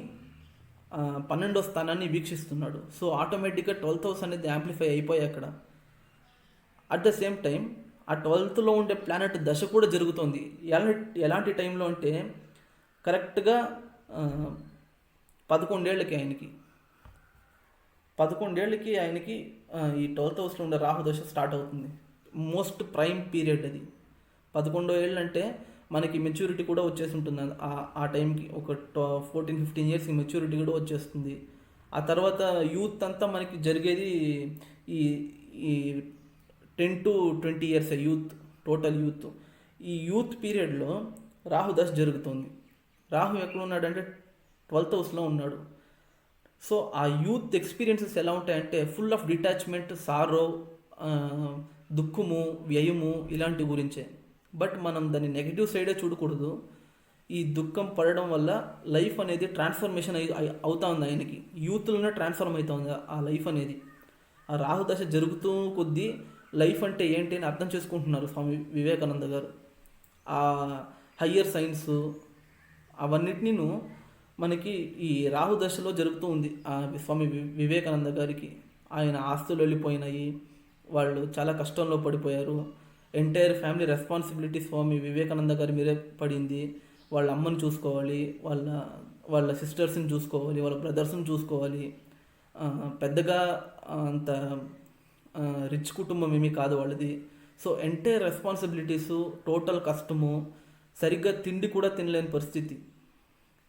12వ స్థానాన్ని వీక్షిస్తున్నాడు. సో ఆటోమేటిక్గా 12th హౌస్ అనేది యాంప్లిఫై అయిపోయాయి అక్కడ. అట్ ద సేమ్ టైం ఆ 12thలో ఉండే ప్లానెట్ దశ కూడా జరుగుతుంది. ఎలాంటి టైంలో అంటే కరెక్ట్గా 11 ఏళ్ళకి ఆయనకి ఈ 12th హౌస్లో ఉండే రాహు దశ స్టార్ట్ అవుతుంది. మోస్ట్ ప్రైమ్ పీరియడ్ అది. 11 ఏళ్ళు అంటే మనకి మెచ్యూరిటీ కూడా వచ్చేసి ఉంటుంది. ఆ టైంకి ఒక 14-15 ఇయర్స్కి మెచ్యూరిటీ కూడా వచ్చేస్తుంది. ఆ తర్వాత యూత్ అంతా మనకి జరిగేది ఈ ఈ 10 to 20 years youth, total youth. ఈ యూత్ పీరియడ్లో రాహు దశ జరుగుతుంది. రాహు ఎక్కడ ఉన్నాడంటే 12th హౌస్లో ఉన్నాడు. సో ఆ యూత్ ఎక్స్పీరియన్సెస్ ఎలా ఉంటాయంటే ఫుల్ ఆఫ్ డిటాచ్మెంట్, సారో, దుఃఖము, వ్యయము ఇలాంటి గురించే. బట్ మనం దాన్ని నెగిటివ్ సైడే చూడకూడదు. ఈ దుఃఖం పడడం వల్ల లైఫ్ అనేది ట్రాన్స్ఫర్మేషన్ అవుతా ఉంది. ఆయనకి యూత్లోనే ట్రాన్స్ఫర్మ్ అవుతా ఉంది ఆ లైఫ్ అనేది. ఆ రాహుదశ జరుగుతూ కొద్దీ లైఫ్ అంటే ఏంటి అని అర్థం చేసుకుంటున్నారు స్వామి వివేకానంద గారు. ఆ హయ్యర్ సైన్స్ అవన్నిటినీ మనకి ఈ రాహుదశలో జరుగుతూ ఉంది. ఆ స్వామి వివేకానంద గారికి ఆయన ఆస్తులు వెళ్ళిపోయినాయి, వాళ్ళు చాలా కష్టంలో పడిపోయారు. Entire family responsibility Swami Vivekananda గారి మీరే పడింది. వాళ్ళ అమ్మని చూసుకోవాలి, వాళ్ళ సిస్టర్స్ని చూసుకోవాలి, వాళ్ళ బ్రదర్స్ని చూసుకోవాలి. పెద్దగా అంత రిచ్ కుటుంబం ఏమీ కాదు వాళ్ళది. సో ఎంటైర్ రెస్పాన్సిబిలిటీసు, టోటల్ కష్టము, సరిగ్గా తిండి కూడా తినలేని పరిస్థితి.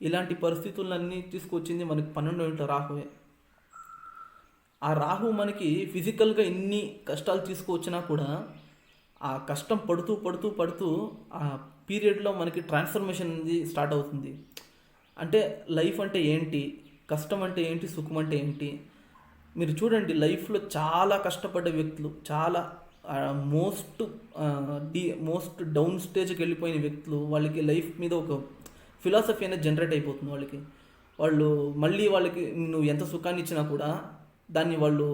ఇలాంటి పరిస్థితులన్నీ తీసుకొచ్చింది మనకి 12వ ఇంట్లో రాహువే. ఆ రాహు మనకి ఫిజికల్గా ఎన్ని కష్టాలు తీసుకువచ్చినా కూడా ఆ కష్టం పడుతూ ఆ పీరియడ్లో మనకి ట్రాన్స్ఫర్మేషన్ అనేది స్టార్ట్ అవుతుంది. అంటే లైఫ్ అంటే ఏంటి, కష్టం అంటే ఏంటి, సుఖం అంటే ఏంటి. మీరు చూడండి, లైఫ్లో చాలా కష్టపడ్డ వ్యక్తులు, చాలా మోస్ట్ డౌన్ స్టేజ్కి వెళ్ళిపోయిన వ్యక్తులు, వాళ్ళకి లైఫ్ మీద ఒక ఫిలాసఫీ అనేది జనరేట్ అయిపోతుంది వాళ్ళకి నువ్వు ఎంత సుఖాన్ని ఇచ్చినా కూడా దాన్ని వాళ్ళు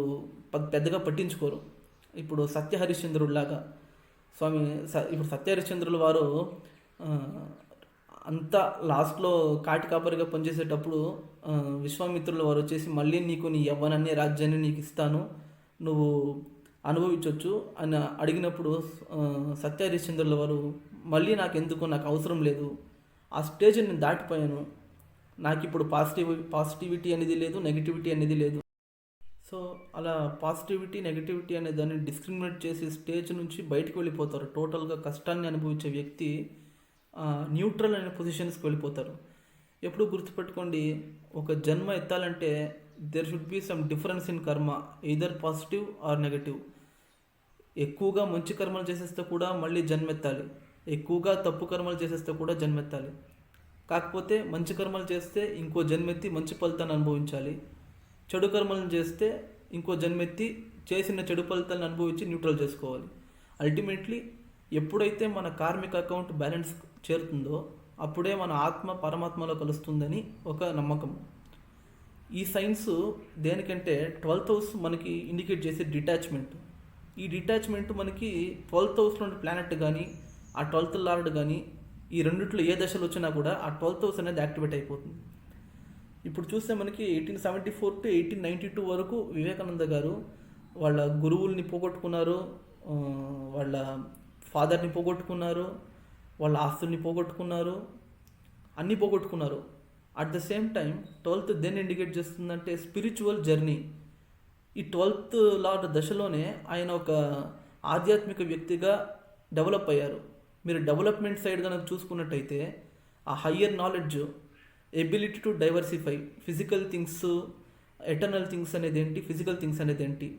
పెద్దగా పట్టించుకోరు. ఇప్పుడు సత్యహరిశ్చంద్రుడిలాగా స్వామి ఇప్పుడు సత్యహరిశ్చంద్రుల వారు అంతా లాస్ట్లో కాటి కాపరిగా పనిచేసేటప్పుడు విశ్వామిత్రుల వారు వచ్చేసి మళ్ళీ నీకు నీ యవ్వనాన్ని, రాజ్యాన్ని నీకు ఇస్తాను, నువ్వు అనుభవించవచ్చు అని అడిగినప్పుడు సత్యహరిశ్చంద్రుల వారు మళ్ళీ నాకు అవసరం లేదు, ఆ స్టేజ్ నేను దాటిపోయాను, నాకు ఇప్పుడు పాజిటివిటీ అనేది లేదు, నెగిటివిటీ అనేది లేదు. సో అలా పాజిటివిటీ, నెగిటివిటీ అనే దాన్ని డిస్క్రిమినేట్ చేసే స్టేజ్ నుంచి బయటకు వెళ్ళిపోతారు. టోటల్గా కష్టాన్ని అనుభవించే వ్యక్తి న్యూట్రల్ అనే పొజిషన్స్కి వెళ్ళిపోతారు. ఎప్పుడు గుర్తుపెట్టుకోండి, ఒక జన్మ ఎత్తాలంటే there should be some difference in karma, either positive or negative. ఎక్కువగా మంచి కర్మలు చేసేస్తే కూడా మళ్ళీ జన్మెత్తాలి, ఎక్కువగా తప్పు కర్మలు చేసేస్తే కూడా జన్మెత్తాలి. కాకపోతే మంచి కర్మలు చేస్తే ఇంకో జన్మెత్తి మంచి ఫలితాన్ని అనుభవించాలి, చెడు కర్మలను చేస్తే ఇంకో జన్మెత్తి చేసిన చెడు ఫలితాలను అనుభవించి న్యూట్రల్ చేసుకోవాలి. అల్టిమేట్లీ ఎప్పుడైతే మన కార్మిక అకౌంట్ బ్యాలెన్స్ చేరుతుందో అప్పుడే మన ఆత్మ పరమాత్మలో కలుస్తుందని ఒక నమ్మకం. ఈ సైన్స్ దేనికంటే 12th హౌస్ మనకి ఇండికేట్ చేసే డిటాచ్మెంట్. ఈ డిటాచ్మెంట్ మనకి 12th హౌస్లో ఉన్న ప్లానెట్ కానీ ఆ 12th లార్డ్ కానీ ఈ రెండిట్లో ఏ దశలు వచ్చినా కూడా ఆ 12th హౌస్ అనేది యాక్టివేట్ అయిపోతుంది. ఇప్పుడు చూస్తే మనకి 1874 టు 1892 వరకు వివేకానంద గారు వాళ్ళ గురువుల్ని పోగొట్టుకున్నారు, వాళ్ళ ఫాదర్ని పోగొట్టుకున్నారు, వాళ్ళ ఆస్తుల్ని పోగొట్టుకున్నారు, అన్నీ పోగొట్టుకున్నారు. At the same time 12th then indicate చేస్తుందంటే స్పిరిచువల్ జర్నీ. ఈ 12th లార్డ్ దశలోనే ఆయన ఒక ఆధ్యాత్మిక వ్యక్తిగా డెవలప్ అయ్యారు. మీరు డెవలప్మెంట్ సైడ్ కనుక చూసుకున్నట్టయితే ఆ higher knowledge, ability to diversify, physical things, eternal things అనేది ఏంటి, ఫిజికల్ థింగ్స్ అనేది ఏంటి,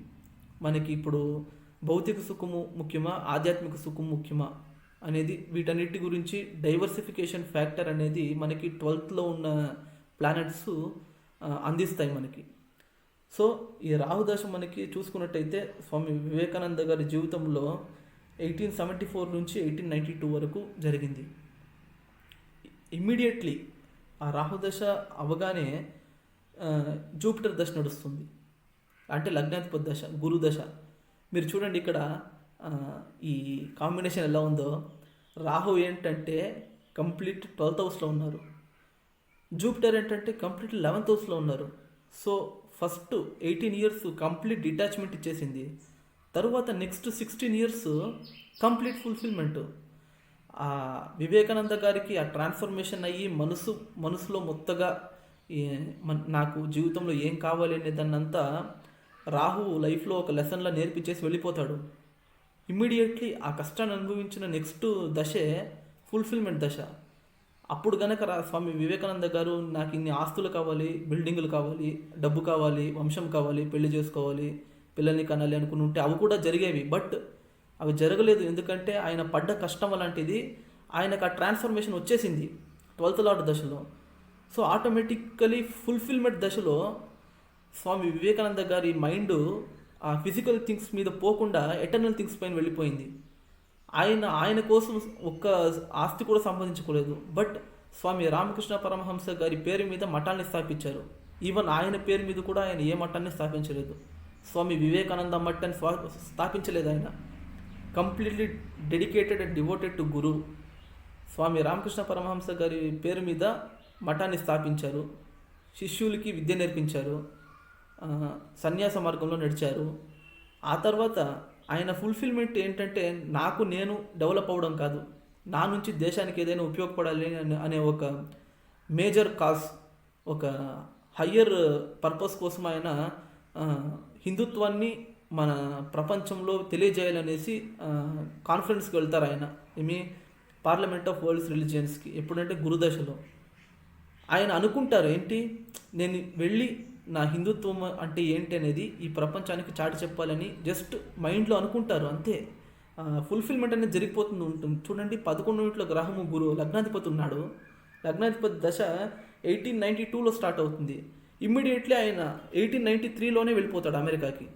మనకి ఇప్పుడు భౌతిక సుఖము ముఖ్యమా, ఆధ్యాత్మిక సుఖము ముఖ్యమా అనేది, వీటన్నిటి గురించి డైవర్సిఫికేషన్ ఫ్యాక్టర్ అనేది మనకి 12thలో ఉన్న ప్లానెట్స్ అందిస్తాయి మనకి. సో ఈ రాహుదశ మనకి చూసుకున్నట్టయితే స్వామి వివేకానంద గారి జీవితంలో 1874 నుంచి 1892 వరకు జరిగింది. ఇమ్మీడియట్లీ ఆ రాహుదశ అవగానే జూపిటర్ దశ నడుస్తుంది, అంటే లగ్నాధిపతి దశ, గురు దశ. మీరు చూడండి ఇక్కడ ఈ కాంబినేషన్ ఎలా ఉందో. రాహు ఏంటంటే కంప్లీట్ 12th హౌస్లో ఉన్నారు, జూపిటర్ ఏంటంటే కంప్లీట్ 11th హౌస్లో ఉన్నారు. So first 18 years complete detachment ఇచ్చేసింది, తరువాత next 16 years complete fulfilment. Vivekananda గారికి ఆ ట్రాన్స్ఫర్మేషన్ అయ్యి మనసులో మొత్తగా నాకు జీవితంలో ఏం కావాలి అనే దాన్నంతా రాహు లైఫ్లో ఒక లెసన్లా నేర్పించేసి వెళ్ళిపోతాడు. ఇమ్మీడియట్లీ ఆ కష్టాన్ని అనుభవించిన నెక్స్ట్ దశే ఫుల్ఫిల్మెంట్ దశ. అప్పుడు గనక స్వామి వివేకానంద గారు నాకు ఇన్ని ఆస్తులు కావాలి, బిల్డింగులు కావాలి, డబ్బు కావాలి, వంశం కావాలి, పెళ్లి చేసుకోవాలి, పిల్లల్ని కనాలి అనుకుని ఉంటే అవి కూడా జరిగేవి. బట్ అవి జరగలేదు, ఎందుకంటే ఆయన పడ్డ కష్టం అలాంటిది. ఆయనకు ఆ ట్రాన్స్ఫర్మేషన్ వచ్చేసింది 12th లార్డ్ దశలో. సో ఆటోమేటికలీ ఫుల్ఫిల్మెంట్ దశలో స్వామి వివేకానంద గారి మైండ్ ఆ ఫిజికల్ థింగ్స్ మీద పోకుండా ఎటర్నల్ థింగ్స్ పైన వెళ్ళిపోయింది. ఆయన కోసం ఒక్క ఆస్తి కూడా సంపాదించుకోలేదు. బట్ స్వామి రామకృష్ణ పరమహంస గారి పేరు మీద మఠాన్ని స్థాపించారు. ఈవెన్ ఆయన పేరు మీద కూడా ఆయన ఏ మఠాన్ని స్థాపించలేదు. స్వామి వివేకానంద మఠాన్ని స్థాపించలేదు. ఆయన completely dedicated and devoted to guru. Swami Ramakrishna Paramahamsa గారి పేరు మీద మఠాన్ని స్థాపించారు, శిష్యులకి విద్య నేర్పించారు, సన్యాస మార్గంలో నడిచారు. ఆ తర్వాత ఆయన ఫుల్ఫిల్మెంట్ ఏంటంటే నేను డెవలప్ అవ్వడం కాదు, నా నుంచి దేశానికి ఏదైనా ఉపయోగపడాలి అనే ఒక మేజర్ కాజ్, ఒక హయ్యర్ పర్పస్ కోసం ఆయన హిందుత్వాన్ని మన ప్రపంచంలో తెలియజేయాలనేసి కాన్ఫరెన్స్కి వెళ్తారు. ఆయన పార్లమెంట్ ఆఫ్ వరల్డ్స్ రిలీజియన్స్కి, ఎప్పుడంటే గురుదశలో. ఆయన అనుకుంటారు ఏంటి, నేను వెళ్ళి నా హిందుత్వం అంటే ఏంటి అనేది ఈ ప్రపంచానికి చాటి చెప్పాలని జస్ట్ మైండ్లో అనుకుంటారు, అంతే. ఫుల్ఫిల్మెంట్ అనేది జరిగిపోతుంది ఉంటుంది. చూడండి 11 గ్రహము గురువు లగ్నాధిపతి ఉన్నాడు. లగ్నాధిపతి దశ 1892లో స్టార్ట్ అవుతుంది. ఇమ్మీడియట్లీ ఆయన 1893లోనే వెళ్ళిపోతాడు అమెరికాకి.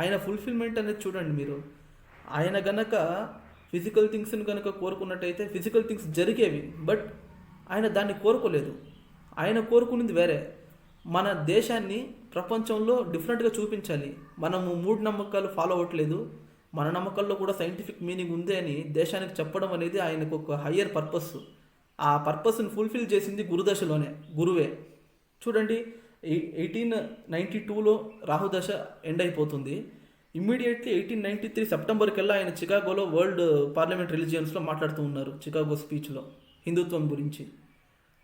ఆయన ఫుల్ఫిల్మెంట్ అనేది చూడండి మీరు. ఆయన గనక ఫిజికల్ థింగ్స్ని కనుక కోరుకున్నట్టయితే ఫిజికల్ థింగ్స్ జరిగేవి. బట్ ఆయన దాన్ని కోరుకోలేదు. ఆయన కోరుకునేది వేరే, మన దేశాన్ని ప్రపంచంలో డిఫరెంట్గా చూపించాలి. మనము మూఢనమ్మకాలు ఫాలో అవ్వట్లేదు, మన నమ్మకాల్లో కూడా సైంటిఫిక్ మీనింగ్ ఉంది అని దేశానికి చెప్పడం అనేది ఆయనకు ఒక హయ్యర్ పర్పస్. ఆ పర్పస్ని ఫుల్ఫిల్ చేసింది గురుదశలోనే, గురువే. చూడండి 1892లో రాహుదశ ఎండ్ అయిపోతుంది. ఇమ్మీడియట్లీ 1893 సెప్టెంబర్ కల్లా ఆయన చికాగోలో వరల్డ్ పార్లమెంట్ రిలీజియన్స్లో మాట్లాడుతూ ఉన్నారు, చికాగో స్పీచ్లో హిందుత్వం గురించి.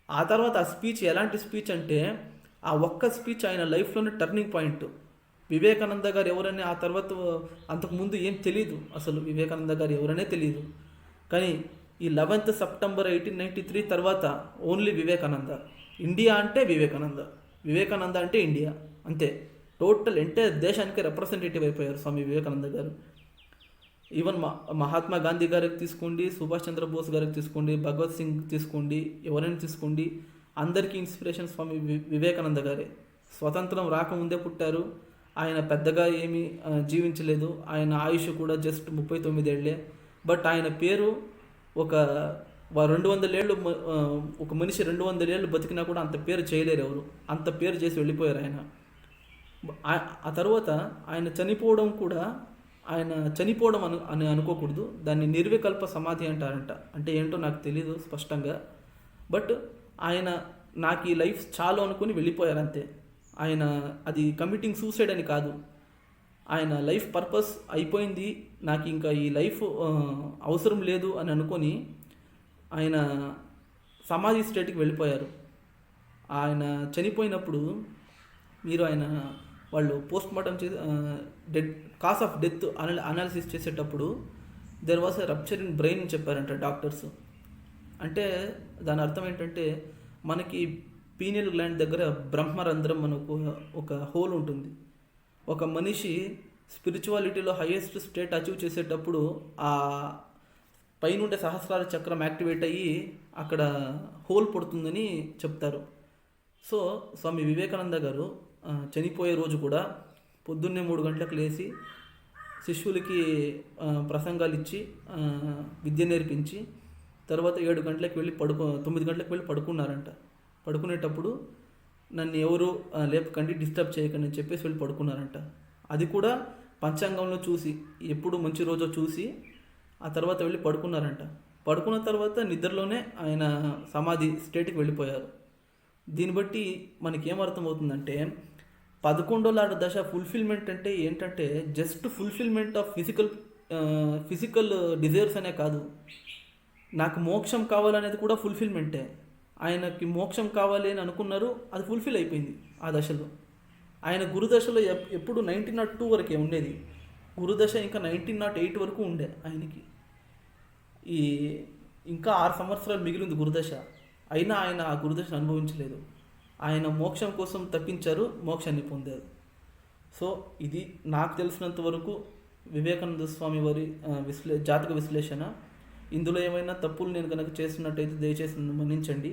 ఆ తర్వాత ఆ స్పీచ్ ఎలాంటి స్పీచ్ అంటే ఆ ఒక్క స్పీచ్ ఆయన లైఫ్లోనే టర్నింగ్ పాయింట్. వివేకానంద గారు ఎవరని ఆ తర్వాత అంతకుముందు ఏం తెలియదు, అసలు వివేకానంద గారు ఎవరనే తెలియదు. కానీ ఈ 11th సెప్టెంబర్ 1893 తర్వాత ఓన్లీ వివేకానంద. ఇండియా అంటే వివేకానంద, వివేకానంద అంటే ఇండియా, అంతే. టోటల్ ఎంటైర్ దేశానికి రిప్రజెంటేటివ్ అయిపోయారు స్వామి వివేకానంద గారు. ఈవెన్ మహాత్మా గాంధీ గారికి తీసుకోండి, సుభాష్ చంద్రబోస్ గారికి తీసుకోండి, భగవత్ సింగ్ తీసుకోండి, ఎవరైనా తీసుకోండి, అందరికీ ఇన్స్పిరేషన్ స్వామి వివేకానంద గారే. స్వతంత్రం రాకముందే పుట్టారు. ఆయన పెద్దగా ఏమీ జీవించలేదు. ఆయన ఆయుష్ కూడా జస్ట్ 39 ఏళ్లే. బట్ ఆయన పేరు ఒక 200 ఏళ్ళు, ఒక మనిషి 200 ఏళ్ళు బతికినా కూడా అంత పేరు చేయలేరు ఎవరు. అంత పేరు చేసి వెళ్ళిపోయారు ఆయన. ఆ తర్వాత ఆయన చనిపోవడం కూడా ఆయన చనిపోవడం అని అనుకోకూడదు, దాన్ని నిర్వికల్ప సమాధి అంటారంట. అంటే ఏంటో నాకు తెలీదు స్పష్టంగా. బట్ ఆయన నాకు ఈ లైఫ్ చాలు అనుకుని వెళ్ళిపోయారు అంతే. ఆయన అది కమిటింగ్ సూసైడ్ అని కాదు, ఆయన లైఫ్ పర్పస్ అయిపోయింది, నాకు ఇంకా ఈ లైఫ్ అవసరం లేదు అని అనుకొని ఆయన సమాధి స్టేట్కి వెళ్ళిపోయారు. ఆయన చనిపోయినప్పుడు మీరు వాళ్ళు పోస్ట్ మార్టం చేసి dead cause of death analysis చేసేటప్పుడు there was a rupture in brain అని చెప్పారంట డాక్టర్స్. అంటే దాని అర్థం ఏంటంటే మనకి పీనియల్ గ్లాండ్ దగ్గర బ్రహ్మరంధ్రం మనకు ఒక హోల్ ఉంటుంది. ఒక మనిషి స్పిరిచువాలిటీలో హైయెస్ట్ స్టేట్ అచీవ్ చేసేటప్పుడు ఆ పైనుండే సహస్రార చక్రం యాక్టివేట్ అయ్యి అక్కడ హోల్ పడుతుందని చెప్తారు. సో స్వామి వివేకానంద గారు చనిపోయే రోజు కూడా పొద్దున్నే 3 గంటలకు లేచి శిష్యులకి ప్రసంగాలు ఇచ్చి విద్య నేర్పించి తర్వాత 7 గంటలకు వెళ్ళి 9 గంటలకు వెళ్ళి పడుకున్నారంట. పడుకునేటప్పుడు నన్ను ఎవరు లేపకండి, డిస్టర్బ్ చేయకండి అని చెప్పేసి వెళ్ళి పడుకున్నారంట. అది కూడా పంచాంగంలో చూసి ఎప్పుడు మంచి రోజో చూసి ఆ తర్వాత వెళ్ళి పడుకున్నారంట. పడుకున్న తర్వాత నిద్రలోనే ఆయన సమాధి స్టేట్కి వెళ్ళిపోయారు. దీన్ని బట్టి మనకేమర్థమవుతుందంటే 11వ లార్డ్ దశ ఫుల్ఫిల్మెంట్ అంటే ఏంటంటే just fulfilment of physical desires అనే కాదు, నాకు మోక్షం కావాలనేది కూడా ఫుల్ఫిల్మెంటే. ఆయనకి మోక్షం కావాలి అని అనుకున్నారు, అది ఫుల్ఫిల్ అయిపోయింది ఆ దశలో. ఆయన గురుదశలో ఎప్పుడు 1902 వరకే ఉండేది గురుదశ, ఇంకా 1908 వరకు ఉండే ఆయనకి. ఈ ఇంకా 6 సంవత్సరాలు మిగిలింది గురుదశ, అయినా ఆయన ఆ గురుదశను అనుభవించలేదు. ఆయన మోక్షం కోసం తప్పించారు, మోక్షాన్ని పొందారు. సో ఇది నాకు తెలిసినంత వరకు వివేకానంద స్వామి వారి జాతక విశ్లేషణ. ఇందులో ఏమైనా తప్పులు నేను కనుక చేస్తున్నట్టయితే దయచేసి నన్ను మన్నించండి.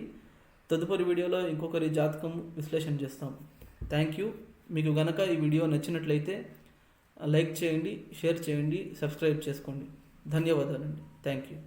తదుపరి వీడియోలో ఇంకొకరి జాతకం విశ్లేషణ చేస్తాం. Thank you. మీకు గనక ఈ వీడియో నచ్చినట్లయితే లైక్ చేయండి, షేర్ చేయండి, సబ్స్క్రైబ్ చేసుకోండి. ధన్యవాదాలండి. Thank you.